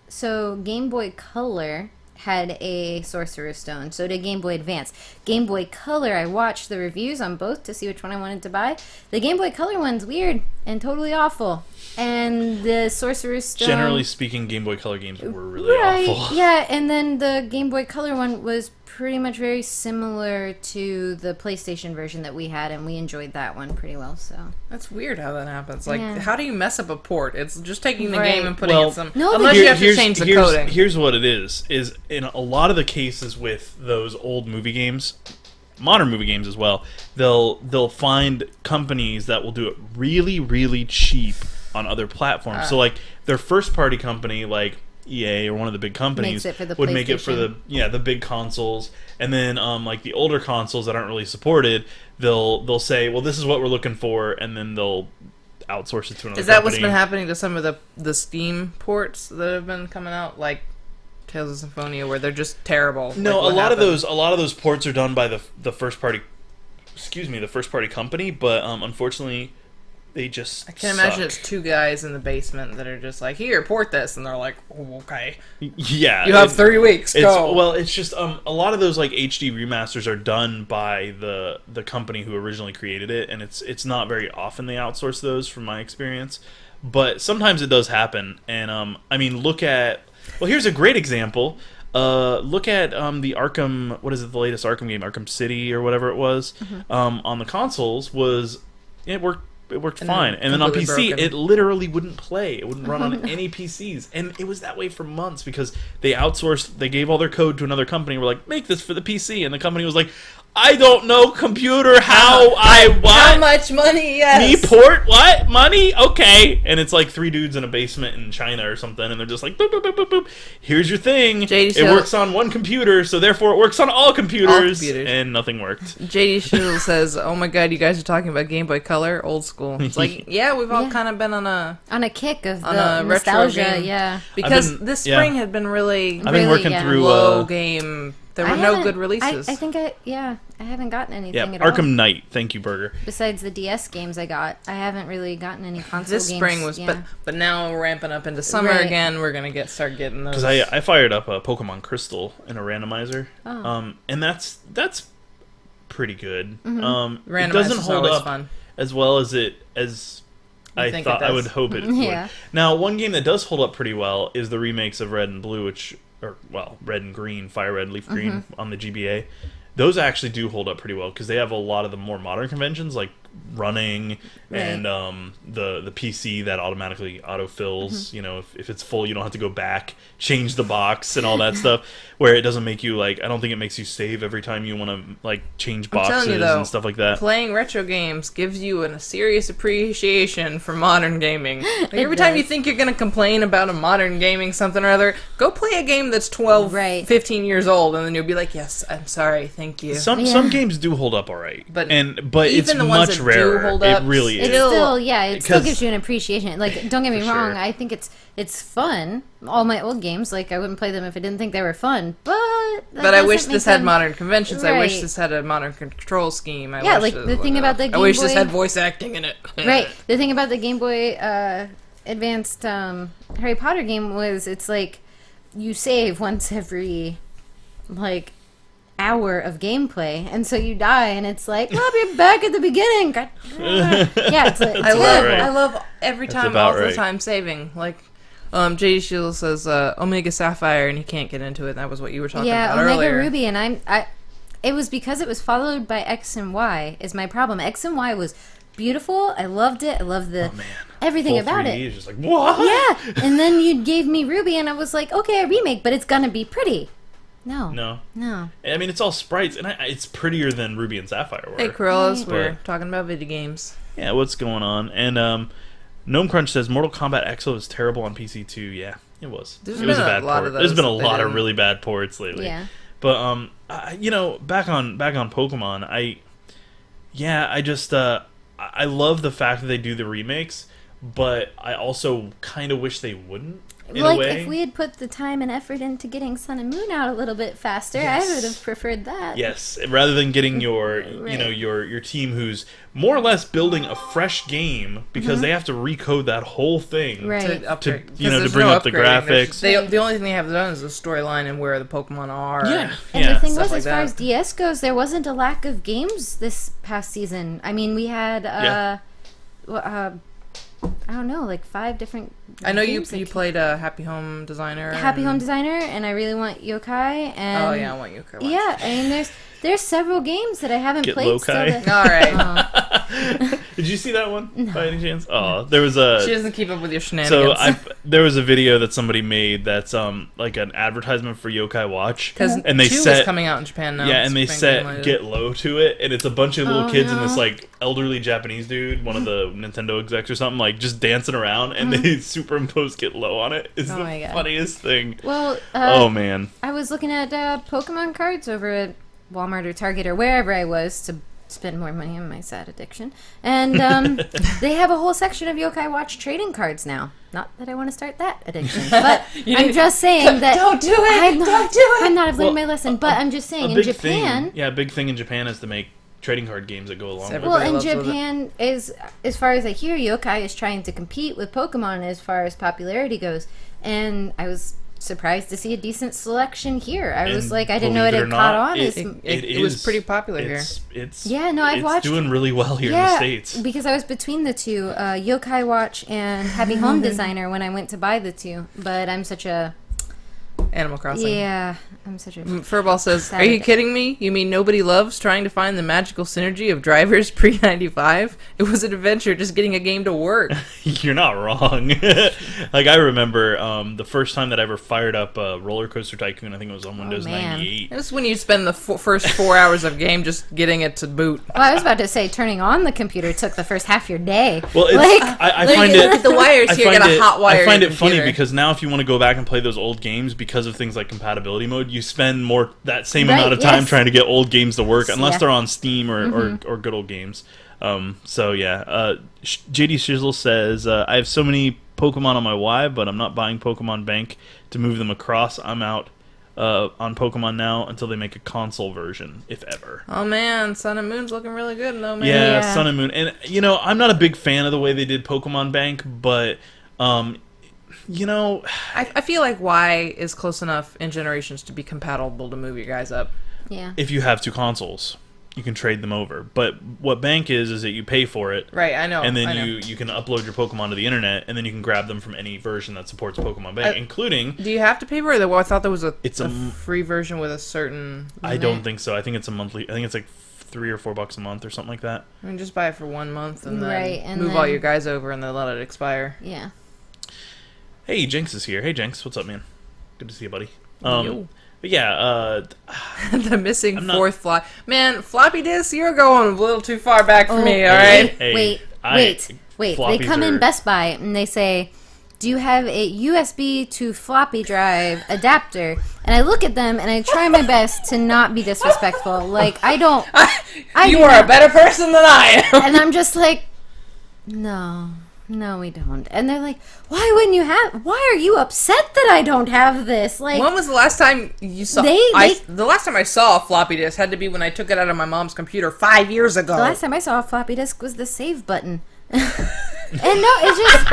So Game Boy Color had a Sorcerer's Stone. So did Game Boy Advance. Game Boy Color, I watched the reviews on both to see which one I wanted to buy. The Game Boy Color one's weird and totally awful. And the Sorcerer's Stone... Generally speaking, Game Boy Color games were really awful. Yeah, and then the Game Boy Color one was pretty much very similar to the PlayStation version that we had, and we enjoyed that one pretty well, so... That's weird how that happens. Like, Yeah. how do you mess up a port? It's just taking the Right. game and putting Well, in some... No, but unless you have to change the coding. Here's what it is in a lot of the cases with those old movie games, modern movie games as well, they'll find companies that will do it really, really cheap on other platforms. So like their first party company, like EA or one of the big companies, Makes it for the would make it for PlayStation. the big consoles, and then like the older consoles that aren't really supported, they'll say, well, this is what we're looking for, and then they'll outsource it to another Is that company. what's been happening to some of the Steam ports that have been coming out, like Tales of Symphonia, where they're just terrible? No, Like, what a lot happened? of those ports are done by the first party. Excuse me, the first party company, but unfortunately, they just. I can imagine suck. it's two guys in the basement that are just like, here, port this, and they're like, oh, okay, Yeah, you have 3 weeks. Go. Well, it's just a lot of those like HD remasters are done by the company who originally created it, and it's not very often they outsource those, from my experience. But sometimes it does happen, and I mean, look at Well, here's a great example. Look at the Arkham. What is it? The latest Arkham game, Arkham City or whatever it was. On the consoles it worked fine, and then on PC it literally wouldn't play. It wouldn't run on any PCs, and it was that way for months because they outsourced. They gave all their code to another company. And were like, make this for the PC, and the company was like, I don't know computer how How much money? Yes. Me port? What? Money? Okay. And it's like 3 dudes in a basement in China or something, and they're just like, boop, boop, boop, boop, boop. Here's your thing. It works on one computer, so therefore it works on all computers. And nothing worked. JD Shield says, oh my god, you guys are talking about Game Boy Color? Old school. It's like, yeah, we've all kind of been on a kick of the nostalgia, retro because this spring had been really I've been working through low game. There were no good releases. I think I haven't gotten anything at all. Arkham Knight. Thank you, Burger. Besides the DS games I got, I haven't really gotten any console this games. Spring was, but now we're ramping up into summer again. We're gonna start getting those. Because I fired up a Pokemon Crystal in a randomizer, and that's pretty good. It doesn't hold up fun. As well as I thought I would hope it would. Now, one game that does hold up pretty well is the remakes of Red and Blue, Red and Green, Fire Red, Leaf Green on the GBA. Those actually do hold up pretty well because they have a lot of the more modern conventions like running and the PC that automatically autofills. You know, if it's full, you don't have to go back, change the box and all that stuff. Where it doesn't make you I don't think it makes you save every time you want to change boxes and stuff like that. Playing retro games gives you a serious appreciation for modern gaming. Like every time you think you're going to complain about a modern gaming something or other, go play a game that's 12, 15 years old, and then you'll be like, yes, I'm sorry, thank you. Some games do hold up all right, but it's the much rarer. Hold up, it really is. It still gives you an appreciation. Like, don't get me wrong, I think it's fun. All my old games, I wouldn't play them if I didn't think they were fun. But I wish this had modern conventions. I wish this had a modern control scheme. The thing about the Game Boy... I wish this had voice acting in it. Right. The thing about the Game Boy Advanced Harry Potter game was it's like you save once every hour of gameplay, and so you die, and it's like, well, I'll be back at the beginning. It's I love every time, all the time saving. J.D. Shield says Omega Sapphire, and he can't get into it. That was what you were talking about earlier. Yeah, Omega Ruby, and it was because it was followed by X and Y is my problem. X and Y was beautiful. I loved it. I loved everything about it. It's just like, what? Yeah, and then you gave me Ruby, and I was like, okay, a remake, but it's gonna be pretty. No. I mean, it's all sprites, and it's prettier than Ruby and Sapphire were. Hey, Corellas, we're talking about video games. Yeah, what's going on? And Gnome Crunch says Mortal Kombat Exo is terrible on PC too. Yeah, it was. It was a bad port. There's been a lot of really bad ports lately. Yeah. But back on Pokemon, I love the fact that they do the remakes, but I also kind of wish they wouldn't. If we had put the time and effort into getting Sun and Moon out a little bit faster, I would have preferred that. Yes, rather than getting your your team who's more or less building a fresh game because they have to recode that whole thing to bring up the graphics. The only thing they have done is the storyline and where the Pokemon are. Yeah, and the thing was, as far as DS goes, there wasn't a lack of games this past season. I mean, we had I don't know, 5 different. I know you played Happy Home Designer. Home Designer, and I really want Yokai. And I want Yokai. Yeah, I mean, there's several games that I haven't played. Lokai. All right. Did you see that one by any chance? Oh, there was a. She doesn't keep up with your shenanigans. So there was a video that somebody made that's like an advertisement for Yokai Watch, and they set coming out in Japan now. Yeah, and they set Get Low to it, and it's a bunch of little kids and this elderly Japanese dude, one of the Nintendo execs or something, just dancing around, and they superimpose Get Low on it. It's the funniest thing. Well, oh man, I was looking at Pokemon cards over at Walmart or Target or wherever I was to spend more money on my sad addiction, and they have a whole section of Yokai Watch trading cards now. Not that I want to start that addiction, but I'm just saying that don't do it. Don't do it. I'm not. I've learned my lesson, but I'm just saying in Japan. A big thing in Japan is to make trading card games that go along with it. Well, in Japan, as far as I hear, Yokai is trying to compete with Pokemon as far as popularity goes, and I was surprised to see a decent selection here. I was like, I didn't know it had caught on. It was pretty popular here. I've watched. It's doing really well here in the States. Because I was between the two, Yokai Watch and Happy Home Designer when I went to buy the two. But I'm such a Animal Crossing. Yeah, I'm such a... Furball says, Sad. "Are you kidding me? You mean nobody loves trying to find the magical synergy of drivers pre-95? It was an adventure just getting a game to work." You're not wrong. Like, I remember the first time that I ever fired up Roller Coaster Tycoon, I think it was on Windows man. 98. It was when you spend the first 4 hours of game just getting it to boot. Well, I was about to say, turning on the computer took the first half of your day. Well, it's, Like, I find Look it... at the wires here, find get a hot wire. I find your it funny computer. because now if you want to go back and play those old games, because of things like compatibility mode, you spend that same Right, amount of time yes. trying to get old games to work, unless Yeah. they're on Steam or good old games. So yeah, JD Shizzle says, "I have so many Pokemon on my Y, but I'm not buying Pokemon Bank to move them across. I'm out on Pokemon now until they make a console version, if ever." Oh man, Sun and Moon's looking really good though, man. Yeah, Yeah. Sun and Moon. And, I'm not a big fan of the way they did Pokemon Bank, but, I feel like Y is close enough in generations to be compatible to move your guys up. yeah. if you have two consoles, you can trade them over. But what Bank is that you pay for it, Right, I know. and then I know. you can upload your Pokemon to the internet, and then you can grab them from any version that supports Pokemon Bank, including... Do you have to pay for it? Well, I thought there was a a free version with a certain... I don't think so. I think it's a monthly... I think it's like $3 or $4 a month or something like that. I mean, just buy it for 1 month and then Right, and move all then- your guys over and then let it expire. Yeah. Hey, Jenks is here. Hey, Jenks. What's up, man? Good to see you, buddy. Yo. But yeah, The missing I'm not- fourth Man, floppy disk, you're going a little too far back for me, Oh, alright? Hey, wait. They floppies come in are- Best Buy and they say, "Do you have a USB to floppy drive adapter?" And I look at them and I try my best to not be disrespectful. Like, I don't... You do are a not- better person than I am! And I'm just like, no, we don't. And they're like, why are you upset that I don't have this? Like, When was the last time you saw... the last time I saw a floppy disk had to be when I took it out of my mom's computer 5 years ago. the last time I saw a floppy disk was the save button. And no, it's just,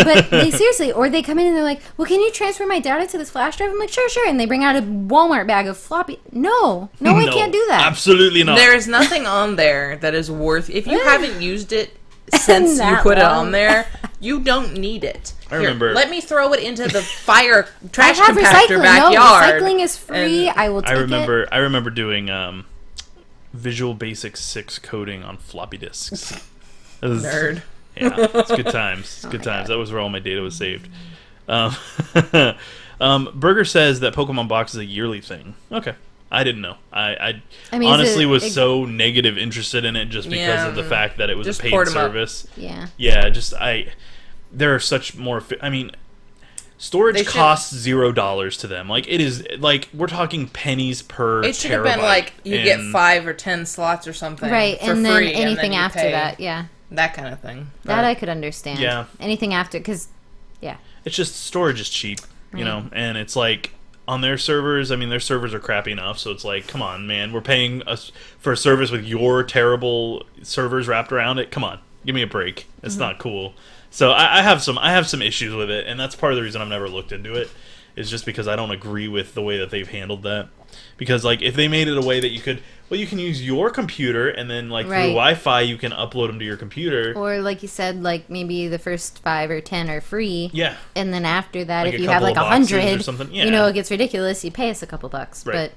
but they seriously, or they come in and they're like, "Well, can you transfer my data to this flash drive?" I'm like, sure. And they bring out a Walmart bag of floppy. No, I can't do that. Absolutely not. There is nothing on there that is worth... If you haven't used it since you That put it long. on there, you don't need it. I remember- Let me throw it into the fire I trash have compactor recycling. backyard. No, recycling is free. and- I will take it. I remember doing Visual Basic 6 coding on floppy disks. It was- Nerd. Yeah, it's good times. It's good my times. God. That was where all my data was saved. Burger says that Pokemon Box is a yearly thing. Okay. I didn't know. I I mean, honestly was it- so negative interested in it just because Yeah, of the fact that it was just a paid poured 'em up. service. Yeah. Yeah, there are such more... storage They should- costs $0 to them. Like, it is... Like, we're talking pennies per It should have been terabyte, like you get and 5 or 10 slots or something, Right, for and then free, anything you after pay. that, yeah. That kind of thing. That I could understand. Yeah. Anything after, because, yeah. It's just storage is cheap, you know, and it's like on their servers. I mean, their servers are crappy enough, so it's like, come on, man, we're paying us for a service with your terrible servers wrapped around it. Come on, give me a break. It's not cool. So I have some issues with it, and that's part of the reason I've never looked into it. Is just because I don't agree with the way that they've handled that. Because like if they made it a way that you can use your computer and then like Right. through Wi-Fi you can upload them to your computer. Or like you said, like maybe the first 5 or 10 are free. Yeah. And then after that, Like if a you have couple like of boxes or 100, something. you Yeah. know, it gets ridiculous. You pay us a couple bucks. Right. But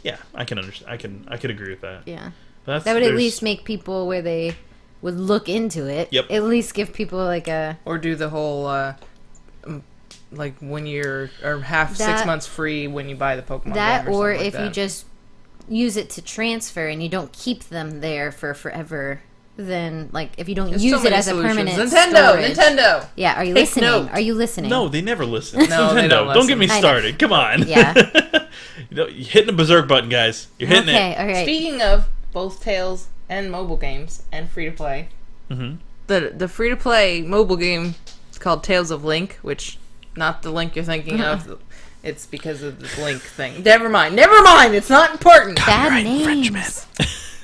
Yeah, I can understand. I could agree with that. yeah. That's, That would at there's- least make people where they would look into it. Yep. At least give people like a... Or do the whole like 1 year or half 6 That- months free when you buy the Pokemon That, game or something like if you that. just use it to transfer and you don't keep them there for forever, then like if you don't There's use so it many as a solutions. permanent Nintendo. storage. Yeah, are you Take listening? note. Are you listening? No, they never listen. No, they Nintendo, don't get me listen. I know. started. Come on. Yeah. You're hitting the berserk button, guys. You're hitting Okay, it. all right. Speaking of both Tales and mobile games and free to play, Mhm. the free to play mobile game is called Tales of Link, which not the Link you're thinking of. It's because of this Link thing. Never mind. It's not important. Bad names.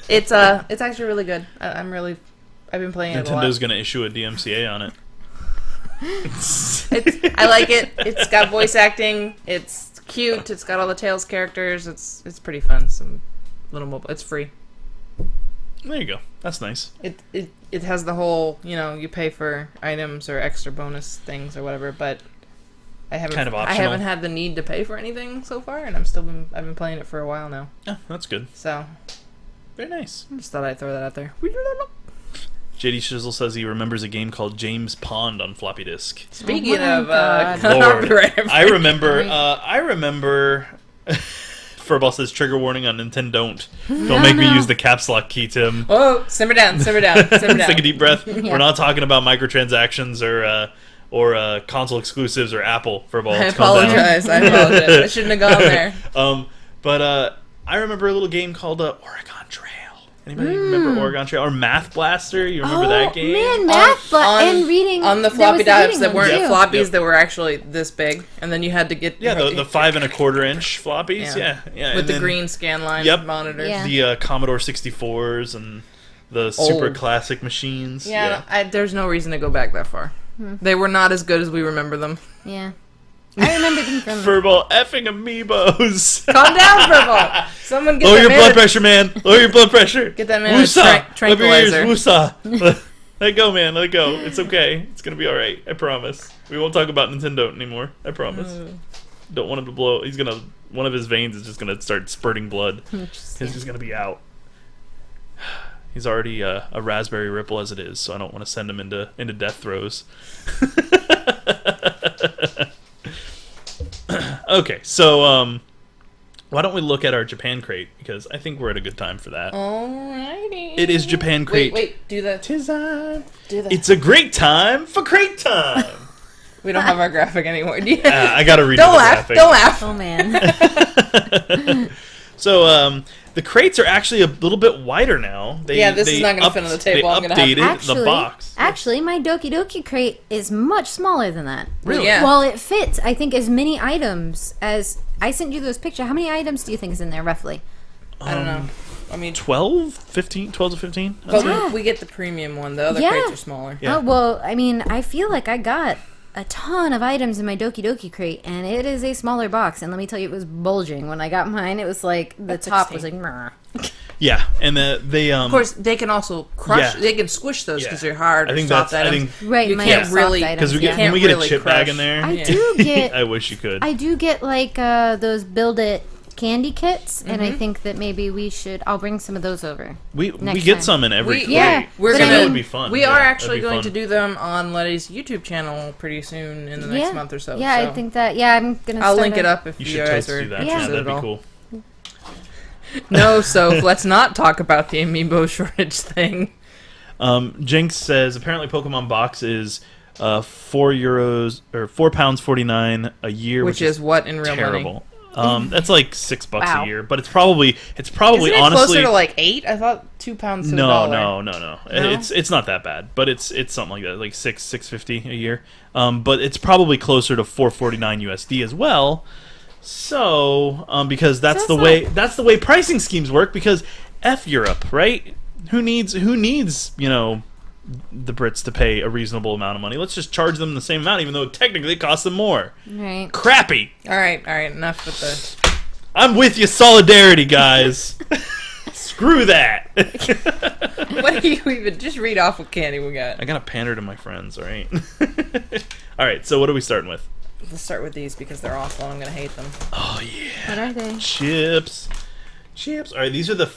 It's actually really good. I've been playing it a lot. Nintendo's gonna issue a DMCA on it. I like it. It's got voice acting. It's cute. It's got all the Tales characters. It's pretty fun. Some little mobile. It's free. There you go. That's nice. It has the whole, you pay for items or extra bonus things or whatever, but kind of optional. I haven't had the need to pay for anything so far, and I've been playing it for a while now. Oh, that's good. So, very nice. Just thought I'd throw that out there. JD Shizzle says he remembers a game called James Pond on floppy disk. Speaking Oh of my Lord, copyright, I remember. Furball says trigger warning on Nintendo. Don't make me use the caps lock key, Tim. whoa, simmer down, simmer down, simmer down. Take a deep breath. Yeah. We're not talking about microtransactions or console exclusives or Apple. Furball, I calm down. apologize. I shouldn't have gone there. But I remember a little game called Oregon Trail. Anybody remember Oregon Trail or Math Blaster? You remember that game? Man, math, and reading on the there floppy was drives reading that one, weren't too. floppies that were actually this big, and then you had to get Yeah, the 5 1/4-inch floppies. Yeah. with and the then, green scan line Yep. monitors. Yeah. the Commodore 64s and the super classic machines. Yeah, there's no reason to go back that far. They were not as good as we remember them. Yeah. I remember them from... Furball effing amiibos. Calm down, Purple. Someone get Lower that your man blood a- pressure, man. Lower your blood pressure. Get that man a Woosah. tranquilizer. Woosah. Let it go, man. Let it go. It's okay. It's gonna be all right. I promise. We won't talk about Nintendo anymore. I promise. Don't want him to blow. One of his veins is just gonna start spurting blood. He's just gonna be out. He's already a raspberry ripple as it is, so I don't want to send him into death throes. Okay, so why don't we look at our Japan crate, because I think we're at a good time for that. Alrighty. It is Japan crate. Wait, do the. Tis time. Do the. It's a great time for crate time. We don't have our graphic anymore. Do you? I gotta read Don't the laugh. graphic. Don't laugh. Oh, man. So the crates are actually a little bit wider now. This is not gonna fit on the table. They I'm gonna have- updated the box. Actually, my Doki Doki crate is much smaller than that. Really? Yeah. Well, it fits, I think, as many items as... I sent you those pictures. How many items do you think is in there, roughly? I don't know. I mean, 12 to 15? but Yeah. we get the premium one. The other Yeah. crates are smaller. Yeah. Oh, well, I mean, I feel like I got a ton of items in my Doki Doki crate, and it is a smaller box. And let me tell you, it was bulging. When I got mine, it was like, the That's top was 16. like, meh. Yeah, and they Of course, they can also crush. Yeah. They can squish those because Yeah. they're hard. I think or soft that's. I items. think Right, You my can't soft really- items, because we get yeah. when we get really a chip crush. bag in there. I Yeah. do get... I wish you could. I do get like those Build It candy kits, and I think that maybe we should. I'll bring some of those over. we next get time. some in every We- crate. yeah, we're so gonna- that would be fun. We Yeah, are that'd actually be going fun. to do them on Lettie's YouTube channel pretty soon in the next month or so. Yeah, so I think that. Yeah, I'm gonna. I'll start link it up if You you, should guys totally are do that. Yeah. Yeah, interested that'd at be all. cool. No, Soph, let's not talk about the amiibo shortage thing. Jinx says apparently Pokemon box is €4 or £4.49 a year, Which is what in real money? terrible. That's like $6 Wow. a year, but it's probably Isn't it honestly closer to like $8? I thought £2 to no, $1. no. It's not that bad, but it's something like that, like $6.50 a year. But it's probably closer to $4.49 USD as well. So, because that's So the way pricing schemes work. Because F Europe, right? Who needs the Brits to pay a reasonable amount of money? Let's just charge them the same amount, even though technically it costs them more. Right. Crappy. All right, enough with the. I'm with you, solidarity, guys. Screw that. What do you even? Just read off what candy we got. I gotta pander to my friends, all right? All right, so what are we starting with? Let's start with these because they're awful. I'm gonna hate them. Oh yeah, What are they? chips. All right, these are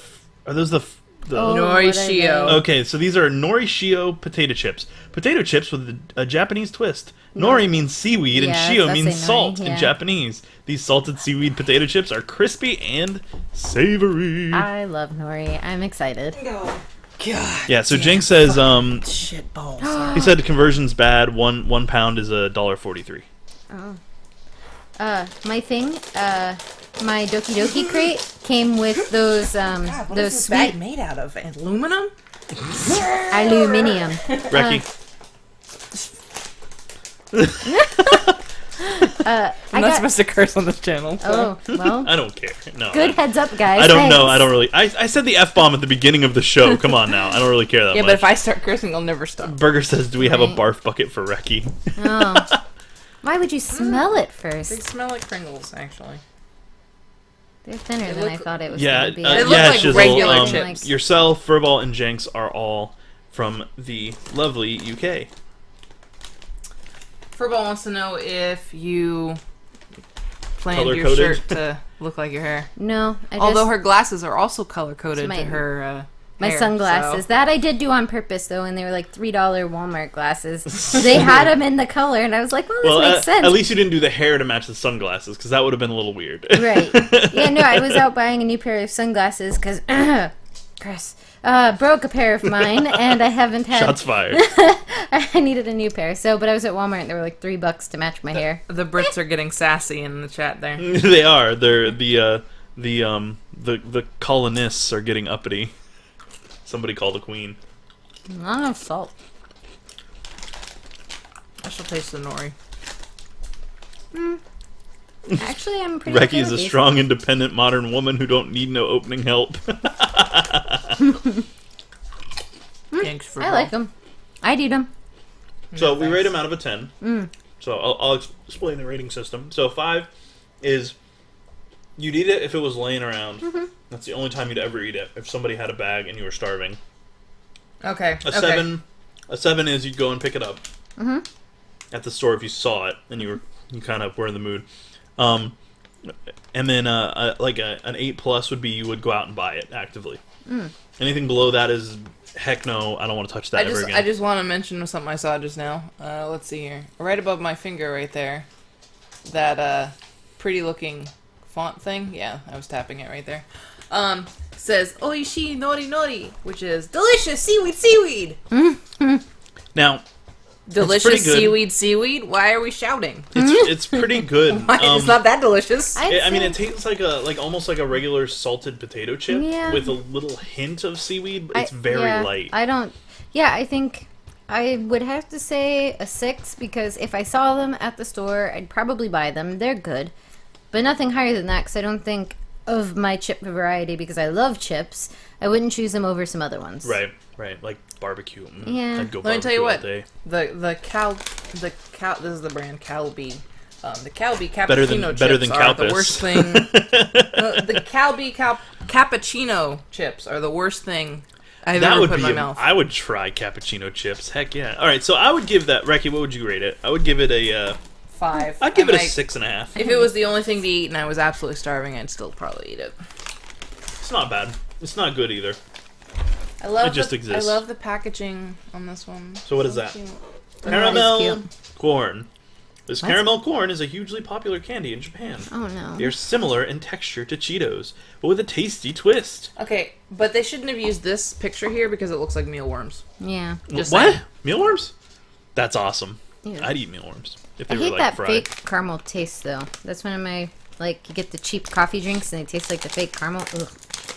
are those the? Oh, Norishio. Okay, so these are Norishio potato chips. Potato chips with a Japanese twist. Nori means seaweed, and Yeah, shio that's means a nori, salt in yeah. Japanese. These salted seaweed potato chips are crispy and savory. I love Nori. I'm excited. Oh, God. Yeah, so Jinx says Shit balls. he said the conversion's bad. One pound is $1.43. Oh. My thing, my Doki Doki crate came with those God, what is those this bag sweet made out of? Aluminum? aluminium. Recky, I'm not supposed to curse on this channel. So. Oh, well, I don't care. No, good heads up, guys. I don't know. Thanks. I don't really. I said the F-bomb at the beginning of the show. Come on now. I don't really care that Yeah, much. but if I start cursing, I'll never stop. Burger says, do we have a Right. barf bucket for Recky? Oh. Why would you smell it They first? smell like Pringles, actually. They're thinner than look- I thought it was Yeah, going to be. They look yeah, like Shizzle, regular chips. Yourself, Furball, and Jenks are all from the lovely UK. Furball wants to know if you planned your Color-coded? shirt to look like your hair. No, Although her glasses are also color-coded It's to her my hair, sunglasses. so- That I did do on purpose, though, and they were like $3 Walmart glasses. They had them in the color, and I was like, well, this makes sense. At least you didn't do the hair to match the sunglasses, because that would have been a little weird. Right. Yeah, no, I was out buying a new pair of sunglasses because Chris broke a pair of mine, and I haven't had... Shots fired. I needed a new pair, but I was at Walmart, and they were like $3 to match my hair. The Brits are getting sassy in the chat there. They are. They're the colonists are getting uppity. Somebody call the queen. Not enough salt. I shall taste the nori. Actually, I'm pretty Reki okay is a with these. strong, independent, modern woman who don't need no opening help. Thanks for I like them. I'd eat them. So we rate him out of a 10. So I'll explain the rating system. So 5 is you'd eat it if it was laying around. That's the only time you'd ever eat it. If somebody had a bag and you were starving. Okay. A 7 is you'd go and pick it up at the store if you saw it and you kind of were in the mood. And then an 8 plus would be you would go out and buy it actively. Anything below that is heck no. I don't want to touch that ever again. I just want to mention something I saw just now. Let's see here. Right above my finger, right there. That pretty looking font thing. Yeah, I was tapping it right there. Says "Oishi nori nori," which is delicious seaweed. Now, Delicious pretty good. seaweed. Why are we shouting? it's pretty good. It's not that delicious. I mean, it tastes like almost like a regular salted potato chip with a little hint of seaweed. But it's very light. I think I would have to say a 6 because if I saw them at the store, I'd probably buy them. They're good, but nothing higher than that because I don't think of my chip variety because I love chips. I wouldn't choose them over some other ones. Right, like barbecue. Yeah. I'd go Let me tell you barbecue all what. day. The cow. This is the brand Calbee. The Calbee Better than- cappuccino better chips than are the Calpis. worst thing. The Calbee cappuccino chips are the worst thing I've That ever would put be. in my mouth. I would try cappuccino chips. Heck yeah! All right, so I would give that. Reki, what would you rate it? I would give it a. 5. I'd give it a might- 6.5. If it was the only thing to eat and I was absolutely starving, I'd still probably eat it. It's not bad. It's not good either. I love It just exists. I love the packaging on this one. So what is that? Cute. Caramel cute. corn. This What? caramel corn is a hugely popular candy in Japan. Oh no. They are similar in texture to Cheetos, but with a tasty twist. Okay, but they shouldn't have used this picture here because it looks like mealworms. Yeah. Just what? saying. Mealworms? That's awesome. Ew. I'd eat mealworms if I they were hate like that fried. fake caramel taste though. That's one of my you get the cheap coffee drinks and they taste like the fake caramel. Ugh.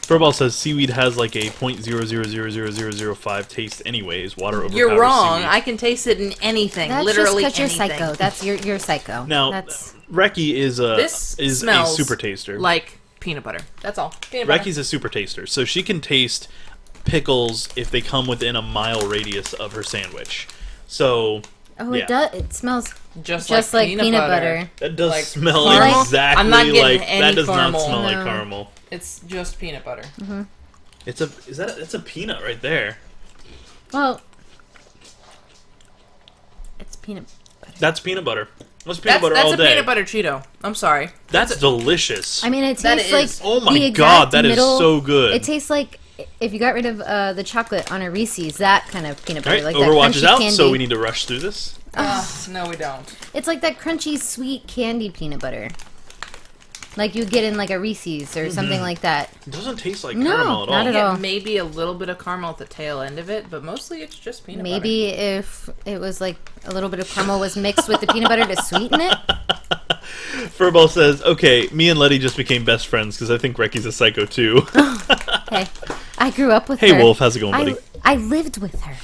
Furball says seaweed has like a 0.0000005 taste anyways. Water overpowers You're wrong. seaweed. I can taste it in anything. That's literally just because you're anything. psycho. That's you're psycho. Now, That's Reki is This a smells super taster. like peanut butter. That's all. Peanut butter. Reki's a super taster, so she can taste pickles if they come within a mile radius of her sandwich. So oh, yeah. it does. It smells just like peanut butter. that does Like smell caramel? exactly I'm not getting like any that. Does caramel. not smell like No. caramel. It's just peanut butter. It's a peanut right there. well. It's peanut butter. That's peanut butter. That's peanut That's butter all a day. peanut butter Cheeto. I'm sorry. That's delicious. I mean, it That tastes is- like Oh my the exact God, that is middle, so good. It tastes like if you got rid of the chocolate on a Reese's, that kind of peanut All butter, right, like Overwatch that is crunchy out, candy. so we need to rush through this. No, we don't. It's like that crunchy sweet candy peanut butter, like you get in like a Reese's or something like that. It doesn't taste like No, caramel at all. not at all. Maybe a little bit of caramel at the tail end of it, but mostly it's just peanut butter. Maybe if it was like a little bit of caramel was mixed with the peanut butter to sweeten it. Furball says, "Okay, me and Lettie just became best friends because I think Reki's a psycho too." Hey, I grew up with Hey, her. Wolf, how's it going, buddy? I lived with her.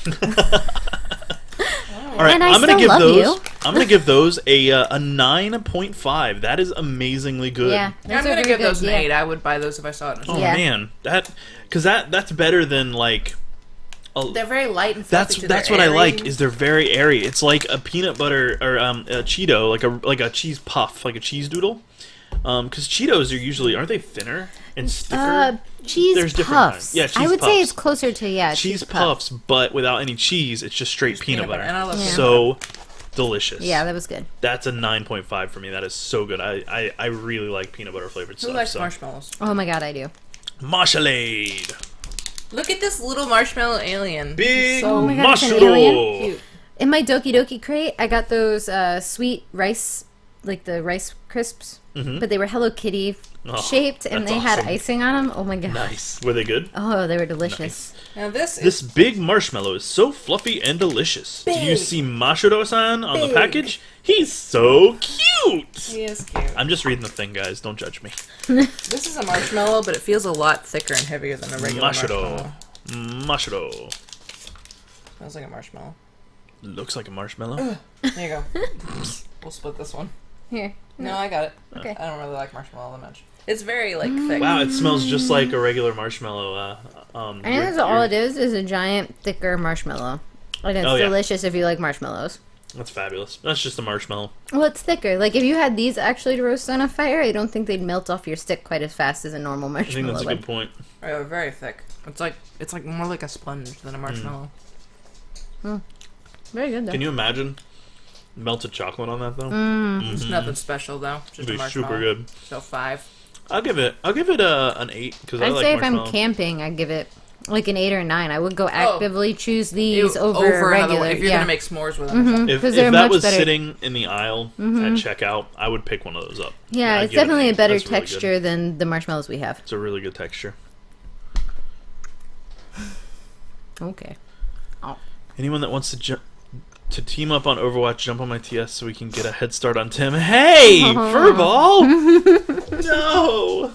All right, And I I'm gonna still give love those. you. I'm gonna give those a 9.5. That is amazingly good. Yeah, Yeah, I'm those are gonna very give good, those an yeah. 8. I would buy those if I saw it in a store. Oh Yeah. man, that's better than like. They're very light and fluffy. That's what I like. Is they're very airy. It's like a peanut butter or a Cheeto, like a cheese puff, like a cheese doodle. Because Cheetos are usually aren't they thinner and stiffer? Cheese There's different puffs. kinds. Yeah, cheese I would say puffs. it's closer to cheese puffs, but without any cheese. It's just straight peanut butter. And I love Yeah. peanut So delicious. Yeah, that was good. That's a 9.5 for me. That is so good. I really like peanut butter flavored stuff. Who likes marshmallows? Oh my god, I do. Marshmalade. Look at this little marshmallow alien. Big Oh my god, it's an alien. Cute. In my Doki Doki crate, I got those sweet rice, like the Rice Crisps, but they were Hello Kitty shaped, and they had icing on them. Oh my god. Nice. Were they good? Oh, they were delicious. Nice. Now This big marshmallow is so fluffy and delicious. Do you see Mashido-san on the package? He's so cute. He is cute. I'm just reading the thing, guys. Don't judge me. This is a marshmallow, but it feels a lot thicker and heavier than a regular marshmallow. Mashido. Smells like a marshmallow. Looks like a marshmallow. There you go. We'll split this one. Here. No, I got it. Okay. I don't really like marshmallow that much. It's very, like, thick. Wow, it smells just like a regular marshmallow. I think that's all it is a giant, thicker marshmallow. And it's delicious if you like marshmallows. That's fabulous. That's just a marshmallow. Well, it's thicker. Like, if you had these actually to roast on a fire, I don't think they'd melt off your stick quite as fast as a normal marshmallow. I think that's a good point. They're very thick. It's like more like a sponge than a marshmallow. Very good, though. Can you imagine melted chocolate on that, though? It's nothing special, though. Just It'd a be marshmallow. super good. So 5. I'll give it an 8 because I I'd like say if marshmallow. I'm camping, I'd give it like an 8 or a 9. I would go actively choose these over another regular. one, if you're gonna make s'mores with them. If they're that much was better. sitting in the aisle at checkout, I would pick one of those up. Yeah, I'd it's give it an definitely a 8. better That's really good. texture than the marshmallows we have. It's a really good texture. Okay. Anyone that wants to team up on Overwatch, jump on my TS so we can get a head start on Tim. Hey, Furball! No!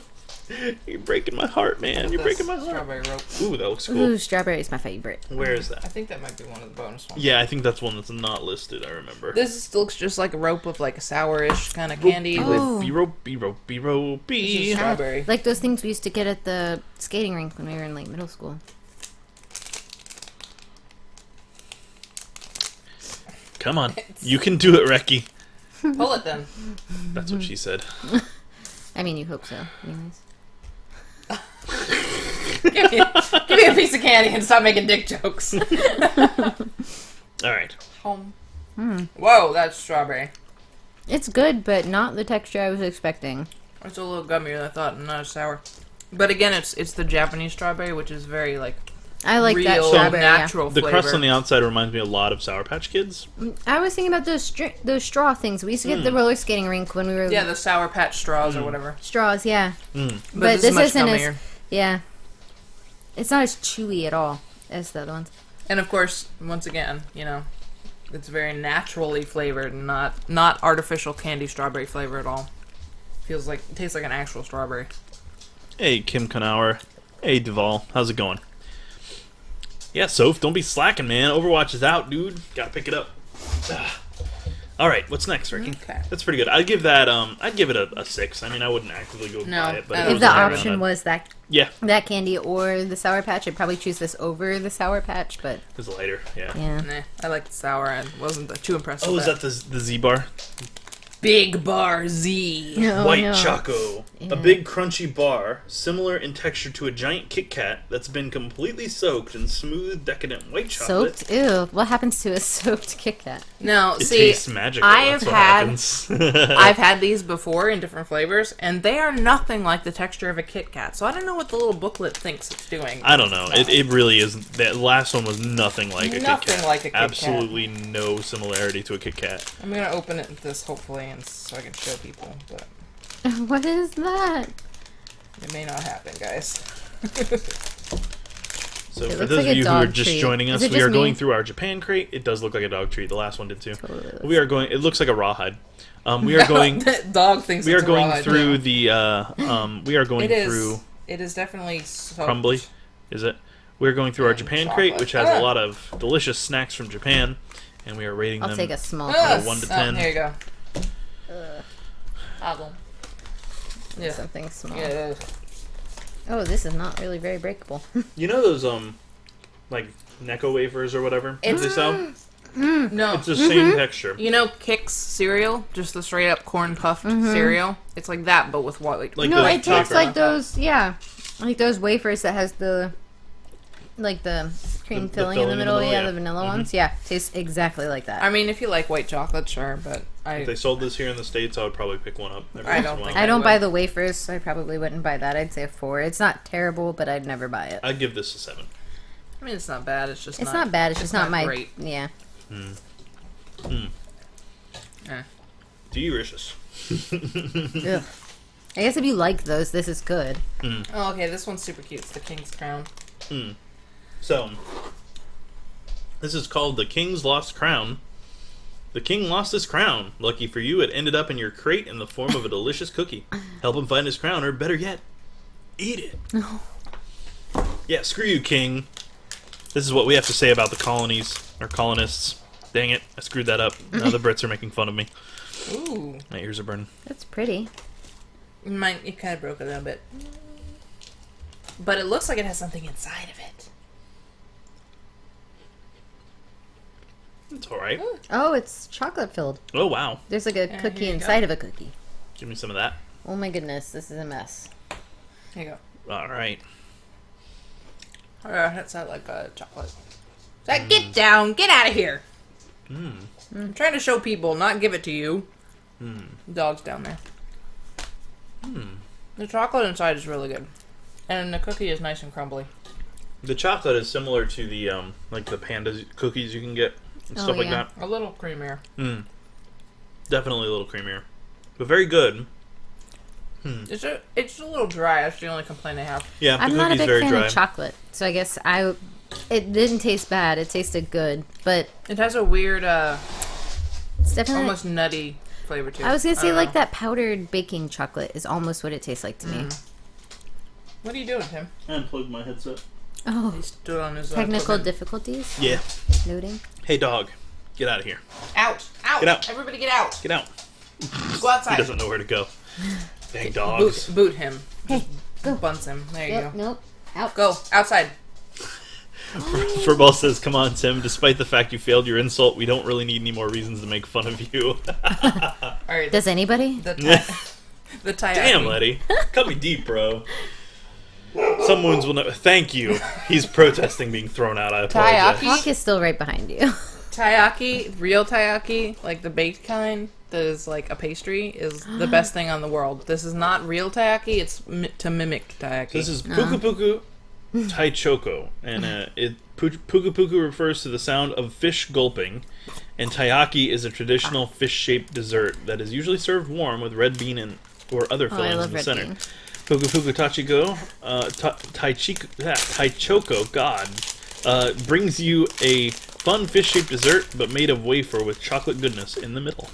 You're breaking my heart, man. You're breaking my heart. Strawberry rope. Ooh, that looks cool. Ooh, strawberry is my favorite. Where is that? I think that might be one of the bonus ones. Yeah, I think that's one that's not listed, I remember. This looks just like a rope of like a sourish kind of candy with B-rope. strawberry. Like those things we used to get at the skating rink when we were in like middle school. Come on. You can do it, Reki. Pull it then. That's what she said. I mean, you hope so. Anyways. give me a piece of candy and stop making dick jokes. All right. Home. Whoa, that's strawberry. It's good, but not the texture I was expecting. It's a little gummier than I thought, and not as sour. But again, it's the Japanese strawberry, which is very like I like real, that strawberry. natural The flavor. crust on the outside reminds me a lot of Sour Patch Kids. Yeah. I was thinking about those straw things. We used to get at the roller skating rink when we were Yeah, the Sour Patch straws or whatever. straws. Yeah, But but this is much isn't gummier. as it's not as chewy at all as the other ones. And of course, once again, it's very naturally flavored, and not artificial candy strawberry flavor at all. Tastes like an actual strawberry. Hey, Kim Knauer. Hey, Duvall. How's it going? Yeah, Soph, don't be slacking, man. Overwatch is out, dude. Gotta pick it up. All right, what's next, Ricky? Okay. That's pretty good. I'd give that. I'd give it a 6. I mean, I wouldn't actively go No, buy it, but I if don't If the think option was that yeah, candy or the Sour Patch, I'd probably choose this over the Sour Patch. But it's lighter. Yeah. yeah, Nah, I like the sour. I wasn't too impressed Oh, with is that the Z bar? Big Bar Z. No, White no. Choco. Yeah. A big crunchy bar, similar in texture to a giant Kit Kat that's been completely soaked in smooth, decadent white chocolate. Soaked? Ew. What happens to a soaked Kit Kat? Now, It see, tastes magical. I That's have what had- happens. I've had these before in different flavors, and they are nothing like the texture of a Kit Kat. So I don't know what the little booklet thinks it's doing. I don't know. It really isn't. That last one was nothing like a Kit Nothing Kat. like a Kit Kat. Absolutely no similarity to a Kit Kat. I'm gonna open it this hopefully, and so I can show people, but What is that? it may not happen, guys. So It for looks those like of a you who are dog just treat. joining Is us, it we just are going me? through our Japan crate. It does look like a dog treat. The last one did too. Totally looks- We are going. It looks like a rawhide. We are going. That dog thinks We are it's a going raw through idea. the. We are going It is. through It is definitely soaked. Crumbly. Is it? We're going through our And Japan chocolate. crate, which has a lot of delicious snacks from Japan, and we are rating I'll them. take a small. Ah, 1 to oh, 10. There you go. Ogle. Yeah. Something small. Yeah. Oh, this is not really very breakable. You know those like Necco wafers or whatever that they sell? No. It's the same texture. You know Kix cereal? Just the straight up corn puffed cereal? It's like that, but with white. Like No, the it tastes wafer. like those. Yeah, like those wafers that has the, like the cream filling in the middle. Yeah, the vanilla ones. Yeah, tastes exactly like that. I mean, if you like white chocolate, sure, but if they sold this here in the States, I would probably pick one up. I don't think I don't buy the wafers, so I probably wouldn't buy that. I'd say a 4. It's not terrible, but I'd never buy it. I'd give this a 7. I mean, it's not bad. It's just not bad. It's just not my great. Yeah. Delicious. Ugh. I guess if you like those, this is good. Oh, okay. This one's super cute. It's the King's Crown. So, this is called the King's Lost Crown. The king lost his crown. Lucky for you, it ended up in your crate in the form of a delicious cookie. Help him find his crown, or better yet, eat it. No. Yeah, screw you, king. This is what we have to say about the colonies, or colonists. Dang it, I screwed that up. Now the Brits are making fun of me. Ooh. My ears are burning. That's pretty. It kind of broke a little bit. But it looks like it has something inside of it. It's alright. Oh, it's chocolate filled. Oh, wow. There's like a cookie inside of a cookie. Give me some of that. Oh my goodness, this is a mess. Here you go. Alright. That's not like a chocolate. Get down! Get out of here! I'm trying to show people, not give it to you. Dog's down there. The chocolate inside is really good. And the cookie is nice and crumbly. The chocolate is similar to the, like the panda cookies you can get and stuff like that. A little creamier. Definitely a little creamier. But very good. It's a little dry. That's the only complaint I have. Yeah, the I'm not a cookie's big very fan dry. of chocolate, so I guess it didn't taste bad. It tasted good, but It has a weird, it's definitely almost nutty flavor to it. I was gonna say don't like know. that powdered baking chocolate is almost what it tastes like to me. What are you doing, Tim? I unplugged my headset. Oh, He stood on his technical equipment. difficulties. Yeah. Noting. Hey, dog. Get out of here. Out! Out! Get out. Everybody get out! Get out. Go outside. He doesn't know where to go. Dang dogs. Boot him. Hey, go. Bunts him. There you go. Nope. Out. Go outside. Furball says, come on, Tim. Despite the fact you failed your insult, we don't really need any more reasons to make fun of you. All right. Does anybody? The tie. Damn, Lettie. Cut me deep, bro. Some wounds will never... Thank you. He's protesting being thrown out. I apologize. Taiyaki? Hawk is still right behind you. Taiyaki, real taiyaki, like the baked kind that is like a pastry, is the best thing on the world. This is not real taiyaki. It's to mimic taiyaki. This is Puku Puku Tai Choco, and Puku Puku refers to the sound of fish gulping, and taiyaki is a traditional fish-shaped dessert that is usually served warm with red bean or other fillings in the center. Bean. Puku Puku Tachiko, Tai Choco, God, brings you a fun fish-shaped dessert, but made of wafer with chocolate goodness in the middle.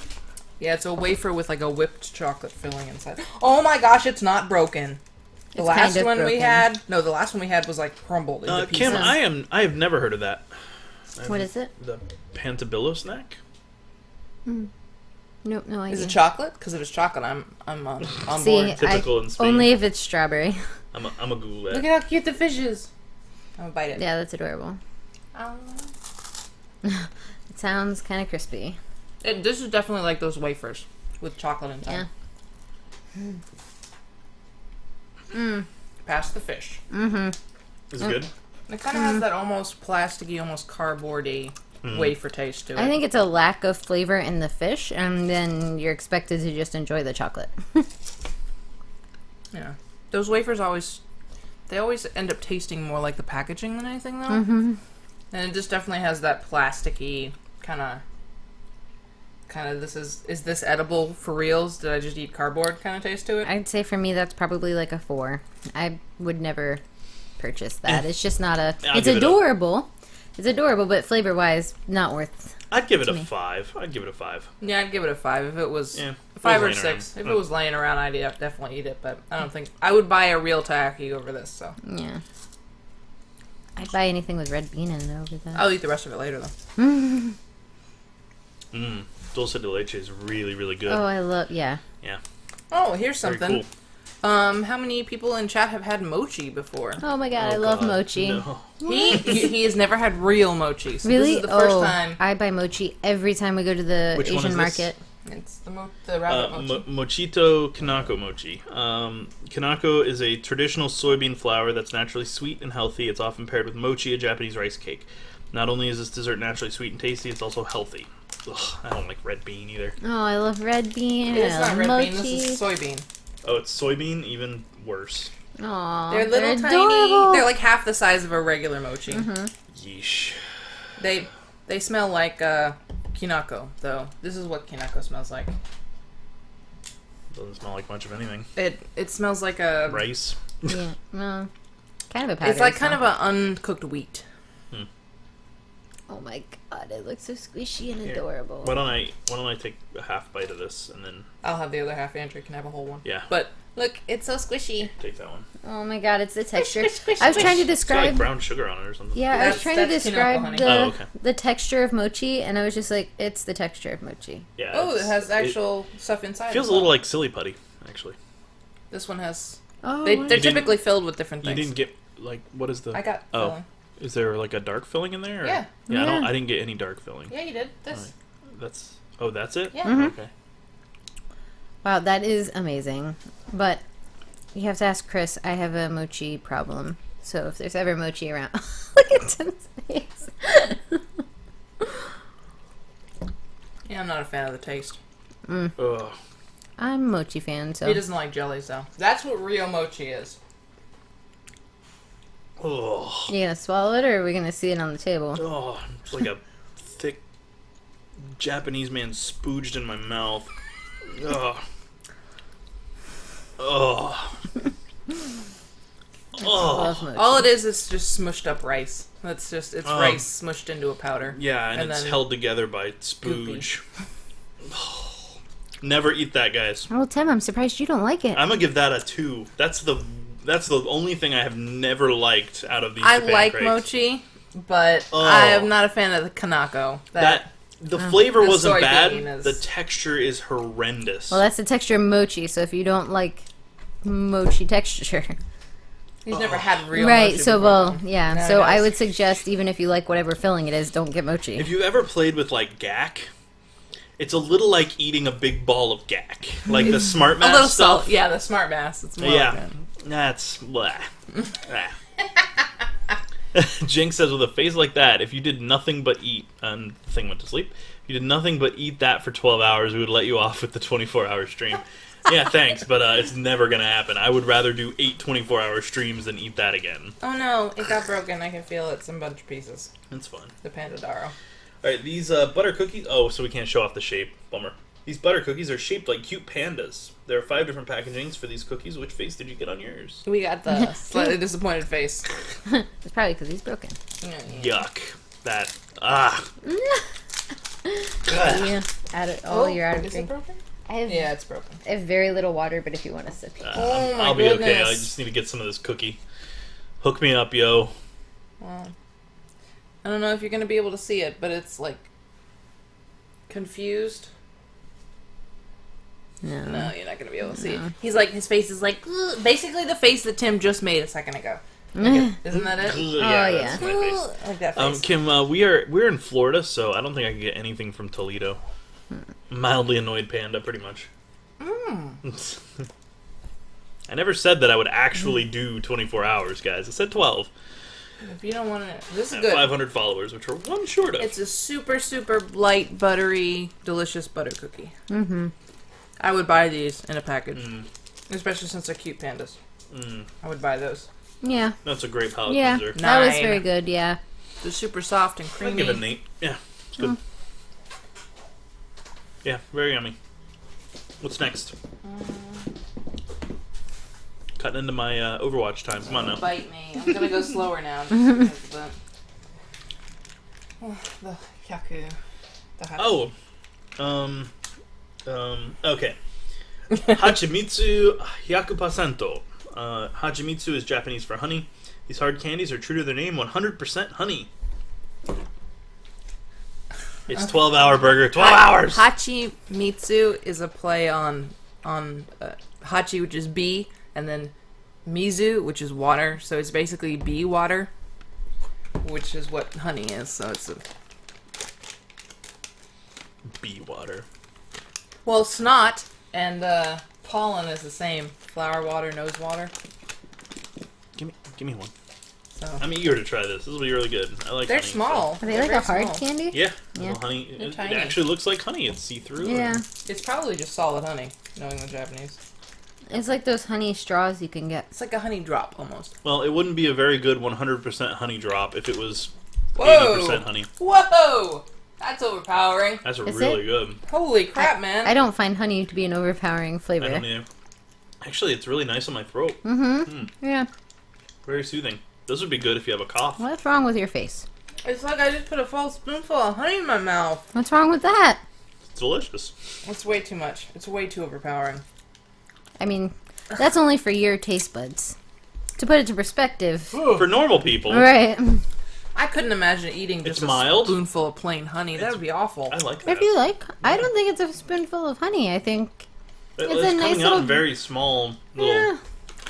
Yeah, it's a wafer with like a whipped chocolate filling inside. Oh my gosh, it's not broken. The It's last kind of one we broken. had, the last one we had was like crumbled into pieces. Kim, I have never heard of that. What is it? The Pantabillo snack? Nope, no idea. Is it chocolate? Because if it's chocolate, I'm on See, board. Typical in Spain. only if it's strawberry. I'm a Google that. Look at how cute the fish is. I'm gonna bite it. Yeah, that's adorable. It sounds kind of crispy. This is definitely like those wafers with chocolate inside. Yeah. Past the fish. Is it good? It kind of has that almost plasticky, almost cardboardy wafer taste to it. I think it's a lack of flavor in the fish, and then you're expected to just enjoy the chocolate. Yeah. Those wafers always end up tasting more like the packaging than anything, though. And it just definitely has that plasticky kind of is this edible for reals? Did I just eat cardboard kind of taste to it? I'd say for me that's probably like a 4. I would never purchase that. It's just not a... I'll It's give it adorable. It's adorable, but flavor-wise, not worth... I'd give it a me. 5. I'd give it a 5. Yeah, I'd give it a 5 if it was Yeah, 5 or laying 6. around. If it was laying around, I'd definitely eat it. But I don't think I would buy a real taiyaki over this. So Yeah. I'd buy anything with red bean in it over that. I'll eat the rest of it later, though. Dulce de leche is really, really good. Oh, I love... Yeah. Yeah. Oh, here's Very something. cool. How many people in chat have had mochi before? Oh my god, I love God, mochi. No. He has never had real mochi. So Really? This is the first oh, time. I buy mochi every time we go to the Which one Asian is this? market. It's the rabbit mochi. Mochito Kanako Mochi. Kanako is a traditional soybean flour that's naturally sweet and healthy. It's often paired with mochi, a Japanese rice cake. Not only is this dessert naturally sweet and tasty, it's also healthy. Ugh, I don't like red bean either. Oh, I love red bean. It's not red mochi. bean, this is soybean. Oh, it's soybean? Even worse. Aw, They're little tiny. adorable. They're like half the size of a regular mochi. Yeesh. They smell like kinako, though. This is what kinako smells like. Doesn't smell like much of anything. It smells like a Rice. Yeah, well, kind of a powder. It's like kind of an uncooked wheat. Oh my god, it looks so squishy and Here. adorable. Why don't I take a half bite of this and then I'll have the other half. Andrew can have a whole one. Yeah. But look, it's so squishy. take that one? Oh my god, it's the texture. squish, I was trying to It's got like describe. brown sugar on it or something. Yeah, I was trying to That's kinoko, describe honey. the Oh, okay. the texture of mochi, and I was just like, it's the texture of mochi. Yeah. Oh, it it's- has actual stuff inside. It feels as a little well. like silly putty, actually. This one has. Oh, They're You didn't- typically filled with different You things. didn't get like what is the? I got Oh. filling. Is there like a dark filling in there? Or? Yeah. Yeah. Yeah. I didn't get any dark filling. Yeah, you did. This. That's. Oh, that's it. Yeah. Mhm. Okay. wow, that is amazing. But you have to ask Chris. I have a mochi problem, so if there's ever mochi around, look at Tim's face. Yeah, I'm not a fan of the taste. Ugh. I'm a mochi fan, so He doesn't like jellies, though. That's what real mochi is. Ugh. you gonna swallow it, or are we gonna see it on the table? Oh, it's like a thick Japanese man spooged in my mouth. Ugh. Ugh. I Oh. love mochi. All it is just smushed up rice. It's Oh. rice smushed into a powder. Yeah, and it's then held together by spooge. Never eat that, guys. Oh, Tim, I'm surprised you don't like it. I'm gonna give that a 2. That's the only thing I have never liked out of these. I Japan like crates. mochi, but Oh. I am not a fan of the kanako. The flavor The wasn't bad. soybean is- The texture is horrendous. Well, that's the texture of mochi, so if you don't like mochi texture. He's never had real Right, mochi so, before, well, though. yeah. Now So he I does. would suggest, even if you like whatever filling it is, don't get mochi. If you ever played with like gack, it's a little like eating a big ball of gack, like the smart A mass little stuff. salt. Yeah, the smart mass. It's more Yeah, like that. that's blah. Jinx says, with a face like that, if you did nothing but eat, and the thing went to sleep. If you did nothing but eat that for 12 hours, we would let you off with the 24-hour stream. Yeah, thanks, but it's never gonna happen. I would rather do 8 24-hour streams than eat that again. Oh no, it got broken. I can feel it's in a bunch of pieces. That's fun. The Pandadaro. Alright, these butter cookies... Oh, so we can't show off the shape. Bummer. These butter cookies are shaped like cute pandas. There are 5 different packagings for these cookies. Which face did you get on yours? We got the slightly disappointed face. It's probably because he's broken. Yuck. That... Ah. Ugh. Yeah. You're out of Is drink. it broken? I have, Yeah, it's broken. I have very little water, but if you want to sip. Oh my I'll be okay. goodness. I just need to get some of this cookie. Hook me up, yo. Well, I don't know if you're gonna be able to see it, but it's like confused. No. No, you're not gonna be able to see it. He's like, his face is like basically the face that Tim just made a second ago. Isn't that it? Yeah, yeah. that's my face. Like that face. Kim, we're in Florida, so I don't think I can get anything from Toledo. Mildly annoyed panda, pretty much. I never said that I would actually do 24 hours, guys. I said 12. If you don't want to, this I is have good. 500 followers, which are one short of. It's a super, super light, buttery, delicious butter cookie. Mm-hmm. I would buy these in a package. Mm. Especially since they're cute pandas. Mm. I would buy those. Yeah. That's a great palate Yeah. cleanser. That was 9. very good, yeah. They're super soft and I can creamy. give it an 8. Yeah, it's good. Yeah, very yummy. What's next? Cutting into my Overwatch time. Come on now. Bite me. I'm gonna go slower now. Just because of the hyaku. The hyaku. Okay. Hachimitsu Hyakupercento. Hachimitsu is Japanese for honey. These hard candies are true to their name, 100% honey. It's 12-hour burger. 12 hours! Hachimitsu is a play on hachi, which is bee, and then mizu, which is water. So it's basically bee water, which is what honey is. So it's a Bee water. Well, snot and pollen is the same. Flower water, nose water. Give me one. So I'm eager to try this. This will be really good. I like. they're honey, small. Are they like a hard candy? Yeah. Yeah. Little honey. They're It tiny. actually looks like honey. It's see-through. Yeah. It's probably just solid honey, knowing the Japanese. It's like those honey straws you can get. It's like a honey drop almost. Well, it wouldn't be a very good 100% honey drop if it was Whoa! 80% honey. Whoa! That's overpowering. That's Is really good. Holy crap, man! I don't find honey to be an overpowering flavor. I don't either. Actually, it's really nice on my throat. Yeah. Very soothing. This would be good if you have a cough. What's wrong with your face? It's like I just put a full spoonful of honey in my mouth. What's wrong with that? It's delicious. It's way too much. It's way too overpowering. I mean, that's only for your taste buds. To put it to perspective. For normal people, Right. I couldn't imagine eating just It's mild. a spoonful of plain honey. That would be awful. I like that. If you like. I don't think it's a spoonful of honey. I think It's a coming nice out little- in very small, little, yeah,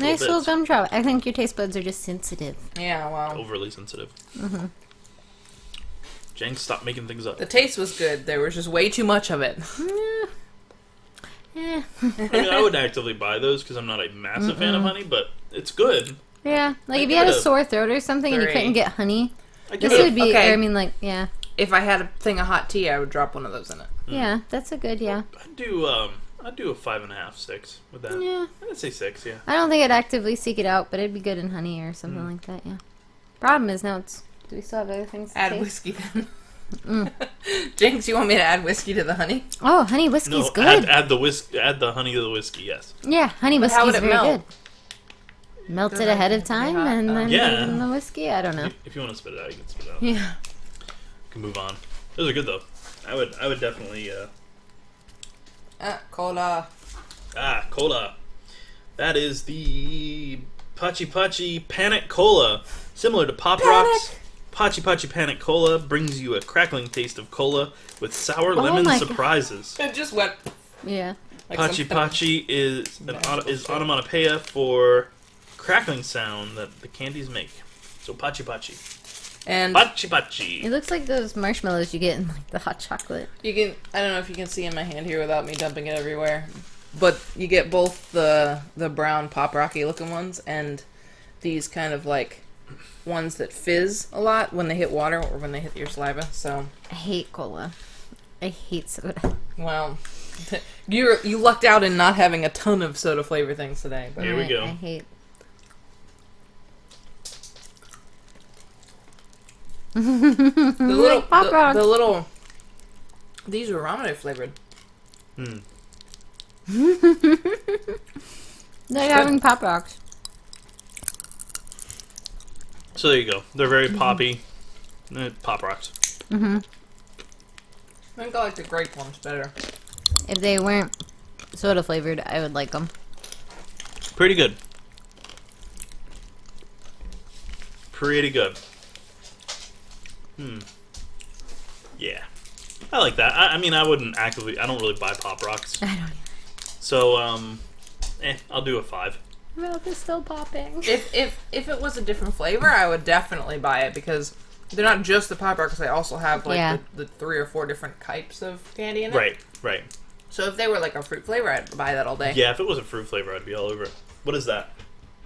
nice little bits. gumdrop. I think your taste buds are just sensitive. Yeah, well. overly sensitive. Jenks, stop making things up. The taste was good. There was just way too much of it. Yeah. I mean, I would actively buy those because I'm not a massive fan of honey, but it's good. Yeah. Like I if you had give a it a sore throat or something and you 3. couldn't get honey, I give this it would be. okay. I mean, like, yeah, If I had a thing of hot tea, I would drop one of those in it. yeah. That's a good. Yeah. I'd do a 5.5, 6 with that. Yeah. I'd say 6, yeah. I don't think I'd actively seek it out, but it'd be good in honey or something like that. Yeah. Problem is now it's. Do we still have other things to Add taste? whiskey then. Jinx, you want me to add whiskey to the honey? Oh, honey whiskey's No, good. add the honey to the whiskey. Yes. Yeah, honey But how whiskey's would it very melt? good. Melt Does it it ahead of get time hot? and then Yeah. put it in the whiskey. I don't know. If you want to spit it out, you can spit it out. Yeah. You can move on. Those are good though. I would definitely. Cola. Cola. That is the Pachi Pachi Panic Cola. Similar to Pop Rocks, Pachi Pachi Panic Cola brings you a crackling taste of cola with sour lemon my surprises. It just went Yeah. like Pachi something- Pachi is magical shit. onomatopoeia for crackling sound that the candies make. So Pachi Pachi. And Pachi It Pachi. looks like those marshmallows you get in like the hot chocolate. you can, I don't know if you can see in my hand here without me dumping it everywhere, but you get both the brown Pop Rocky looking ones and these kind of like ones that fizz a lot when they hit water or when they hit your saliva. So, I hate cola. I hate soda. well, you lucked out in not having a ton of soda flavor things today. But Here we go. I hate. the little, Pop Rocks. the little, these were ramen flavored. They're having Pop Rocks. So there you go. They're very poppy. Pop Rocks. I think I like the grape ones better. If they weren't soda flavored, I would like them. Pretty good. Pretty good. Yeah. I like that. I mean, I don't really buy Pop Rocks. I don't. So, I'll do a 5. Milk is still popping. If it was a different flavor, I would definitely buy it because they're not just the Pop Rocks. They also have like Yeah. the 3 or 4 different types of candy in it. Right. So if they were like a fruit flavor, I'd buy that all day. Yeah, if it was a fruit flavor, I'd be all over it. What is that?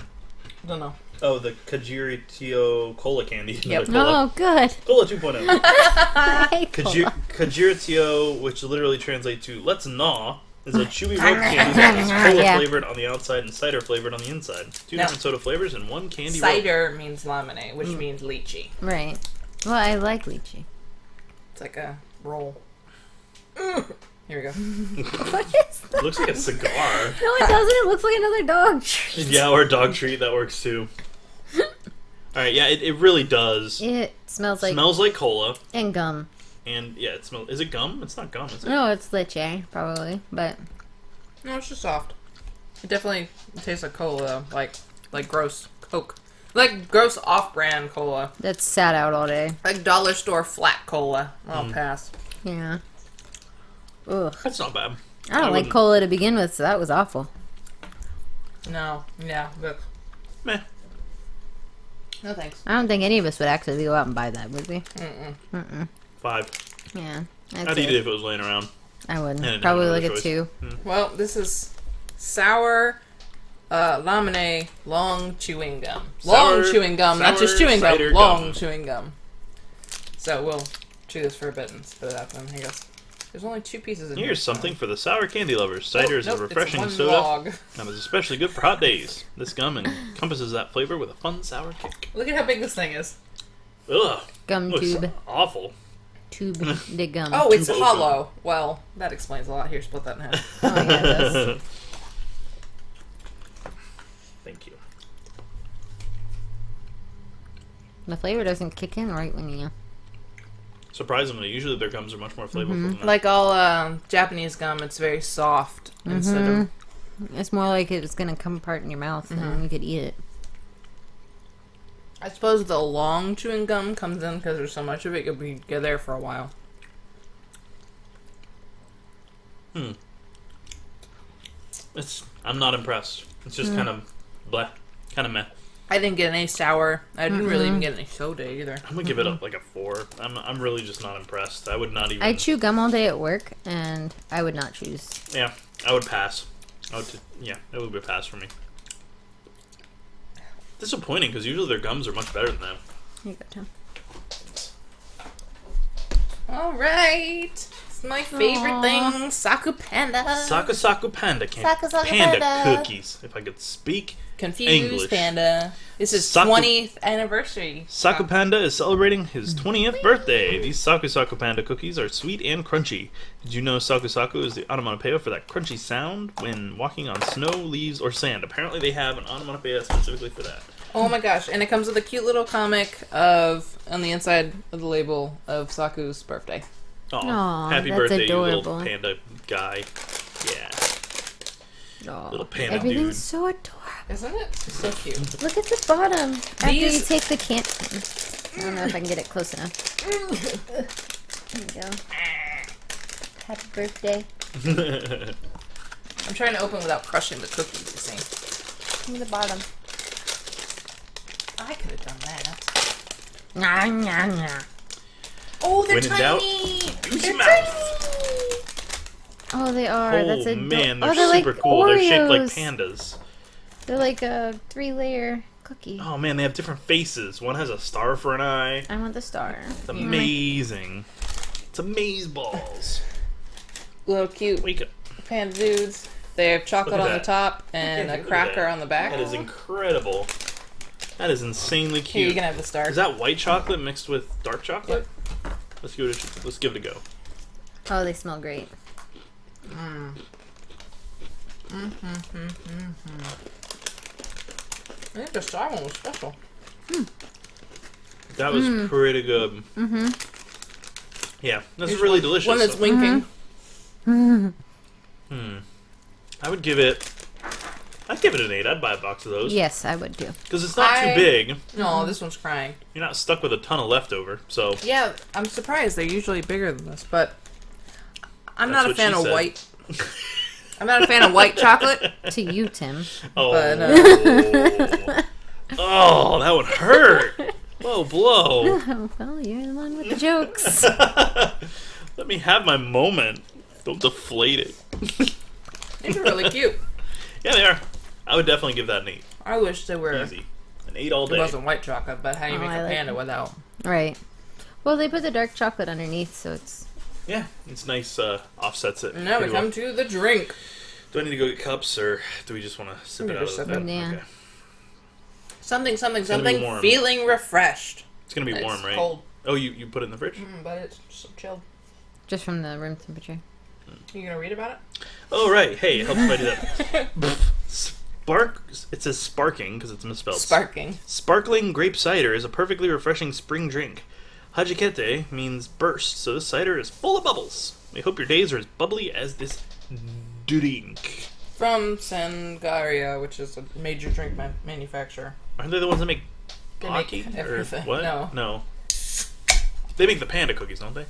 I don't know. Oh, the Kajiritio Cola candy. Yep. Another Cola. Oh, good. Cola 2.0. I hate cola. Kajiritio, which literally translates to "let's gnaw," is a chewy rope candy that is cola Yeah. flavored on the outside and cider flavored on the inside. 2 No. different soda flavors and 1 candy rope. Cider means lemonade, which means lychee. Right. Well, I like lychee. It's like a roll. Here we go. What is that? Looks like a cigar. No, it doesn't. It looks like another dog treat. Yeah, or a dog treat. That works too. Alright, yeah, it really does. It smells like Smells like cola. and gum. And yeah, it smells. Is it gum? It's not gum, is it? No, it's lychee, probably, but No, it's just soft. It definitely tastes like cola, though. Like gross Coke. Like gross off-brand cola. that's sat out all day. Like dollar store flat cola. I'll pass. Yeah. Ugh. That's not bad. I don't like wouldn't- cola to begin with, so that was awful. No. Yeah. But Meh. no thanks. I don't think any of us would actually go out and buy that, would we? 5. Yeah. I'd eat it if it was laying around. I wouldn't. And Probably another like a choice. 2. Well, this is sour lamine long chewing gum. Long Sour- chewing gum, not just sour chewing gum. cider Long gum. chewing gum. So we'll chew this for a bit and spit it out. Then here goes. There's only 2 pieces in here. Here's something for the sour candy lovers. Cider is Nope, a it's refreshing one soda log. and is especially good for hot days. This gum encompasses that flavor with a fun sour kick. Look at how big this thing is. Ugh. Gum Looks tube. awful. Tube de gum. Oh, it's Tubo hollow. Well, that explains a lot. Here, split that in half. Oh, yeah, it does. Thank you. The flavor doesn't kick in right when you... Surprisingly, usually their gums are much more flavorful than that. Like all Japanese gum, it's very soft instead of. It's more like it's going to come apart in your mouth and you could eat it. I suppose the long chewing gum comes in because there's so much of it, you'll be there for a while. I'm not impressed. It's just kind of bleh, kind of meh. I didn't get any sour. I didn't really even get any soda either. I'm gonna give it up like a 4. I'm really just not impressed. I would not even. I chew gum all day at work, and I would not choose. Yeah, I would pass. Yeah, it would be a pass for me. Disappointing because usually their gums are much better than that. Here you go, Tom. All right. It's my favorite thing, Saku Panda. Saku Saku Panda Saku Saku Panda Panda. cookies. If I could speak Confused English. Panda. This is Saku- 20th anniversary. Saku Panda is celebrating his 20th birthday. These Saku Saku Panda cookies are sweet and crunchy. Did you know Saku Saku is the onomatopoeia for that crunchy sound when walking on snow, leaves, or sand? Apparently they have an onomatopoeia specifically for that. Oh my gosh. And it comes with a cute little comic of, on the inside of the label, of Saku's birthday. Aw, happy that's birthday, you adorable. little panda guy. Yeah, Aw. little panda Everything's dude. so adorable. Isn't it? It's so cute. Look at the bottom. After you These- take the can... I don't know if I can get it close enough. There you go. Happy birthday. I'm trying to open without crushing the cookies, you see. Give me the bottom. I could have done that. Nyah, nyah, nyah. Oh, they're When in doubt, tiny! use They're your tiny! mouth. Oh, they are. Oh That's man, they're they're super like cool. They're shaped like Oreos. pandas. They're like a 3-layer cookie. Oh man, they have different faces. One has a star for an eye. I want the star. It's amazing. It's amazeballs. Little cute Wake up. panda dudes. They have chocolate Look at on the that. top and a Look at cracker that. on the back. That is incredible. That is insanely Here, you cute. can have the star. Is that white chocolate mixed with dark chocolate? Let's give it a go. Oh, they smell great. I think the star one was special. That was pretty good. Yeah, that's Here's really one- delicious. One that's winking. I would give it. I'd give it an 8. I'd buy a box of those. Yes, I would do. Because it's not too big. No, this one's crying. You're not stuck with a ton of leftover. So Yeah, I'm surprised. They're usually bigger than this, but I'm That's not a what fan she of said. white. I'm not a fan of white chocolate. To you, Tim. oh, But, oh, that would hurt. Whoa, blow. Oh, well, you're the one with the jokes. Let me have my moment. Don't deflate it. These are really cute. Yeah, they are. I would definitely give that an 8. I wish they were. Easy. An 8 all It day. wasn't white chocolate, but how do you Oh, make I a like panda it. without? Right. Well, they put the dark chocolate underneath, so it's... Yeah, it's nice. Offsets it. Now we pretty well. come to the drink. Do I need to go get cups, or do we just want to sip We it out of just the sip it. thing? Yeah. Okay. Something, gonna be something. warm. Feeling refreshed. It's gonna be It's warm, right? cold, Oh, you put it in the fridge? but it's so chilled. Just from the room temperature. You gonna read about it? Oh, right. Hey, it helps if I do that. Spark. It says sparking because it's misspelled. Sparking. Sparkling grape cider is a perfectly refreshing spring drink. Hajikete means burst, so this cider is full of bubbles. We hope your days are as bubbly as this drink. From Sangaria, which is a major drink manufacturer. Aren't they the ones that make They make Pocky? Or everything. what? No. They make the panda cookies, don't they?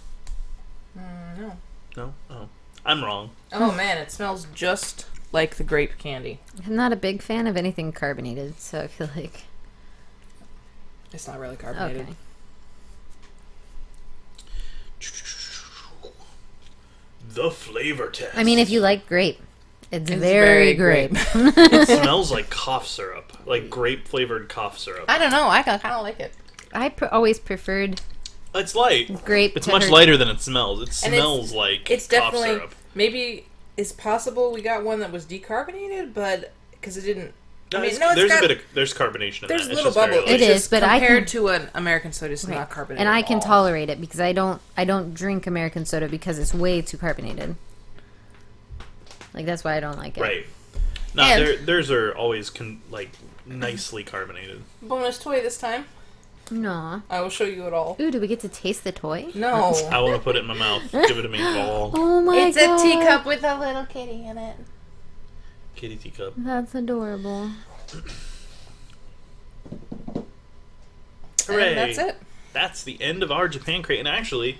No. No? Oh. I'm wrong. Oh man, it smells just like the grape candy. I'm not a big fan of anything carbonated, so I feel like... It's not really carbonated. Okay. the flavor test. I mean, if you like grape, it's very grape. It smells like cough syrup, like grape-flavored cough syrup. I don't know. I kind of like it. I always preferred It's light. grape. It's much lighter than it smells. It smells like it's cough definitely syrup. maybe it's possible we got one that was decarbonated, but because it didn't. No, I mean, there's carbonation in there's that. little bubbles. It is, but compared I can, to an American soda, it's not carbonated. and I can at all. tolerate it because I don't drink American soda because it's way too carbonated. Like that's why I don't like it. Right. No, theirs are always nicely carbonated. Bonus toy this time. No. I will show you it all. Ooh, do we get to taste the toy? No. I want to put it in my mouth. Give it to me, ball. Oh my god. It's a teacup with a little kitty in it. Kitty teacup. That's adorable. Hooray! And that's it. That's the end of our Japan crate, and actually,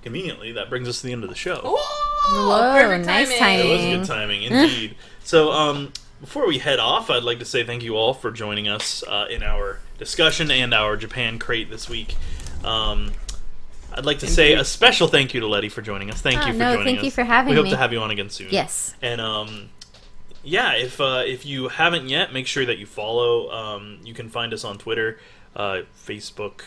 conveniently, that brings us to the end of the show. Whoa, perfect nice timing. It was good timing, indeed. So, before we head off, I'd like to say thank you all for joining us in our discussion and our Japan crate this week. I'd like to say a special thank you to Lettie for joining us. Thank you for joining us. Thank you for having me. We me. hope to have you on again soon. Yes. And yeah, if you haven't yet, make sure that you follow. You can find us on Twitter, Facebook,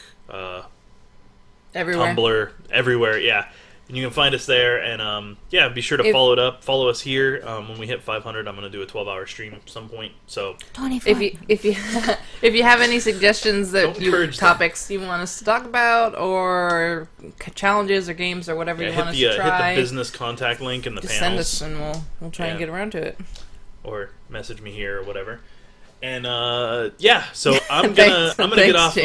Everywhere. Tumblr, everywhere. Yeah, and you can find us there. And yeah, be sure to follow us here. When we hit 500, I'm going to do a 12-hour stream at some point. So 24. If you have any suggestions topics you want us to talk about, or challenges or games or whatever you want us to try, hit the business contact link in the just panels. send us and we'll try and get around to it. Or message me here or whatever. And yeah, so I'm gonna get off.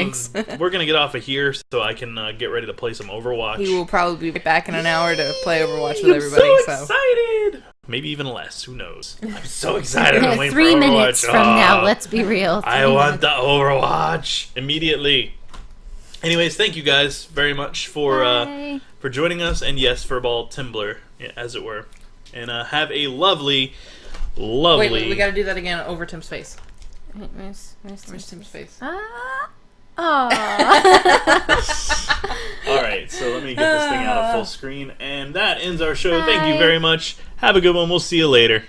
We're gonna get off of here so I can get ready to play some Overwatch. He will probably be back in an hour to play Overwatch with everybody. I'm so excited! Maybe even less. Who knows? I'm so excited. I'm waiting for 3 Overwatch. minutes from now. Let's be real. I want the Overwatch immediately. Anyways, thank you guys very much for joining us, and yes, for ball Timbler, as it were. And have a lovely. Wait, we gotta do that again over Tim's face. Where's Tim's face? Oh. Alright, so let me get this thing out of full screen. And that ends our show. Thank you very much. Have a good one. We'll see you later.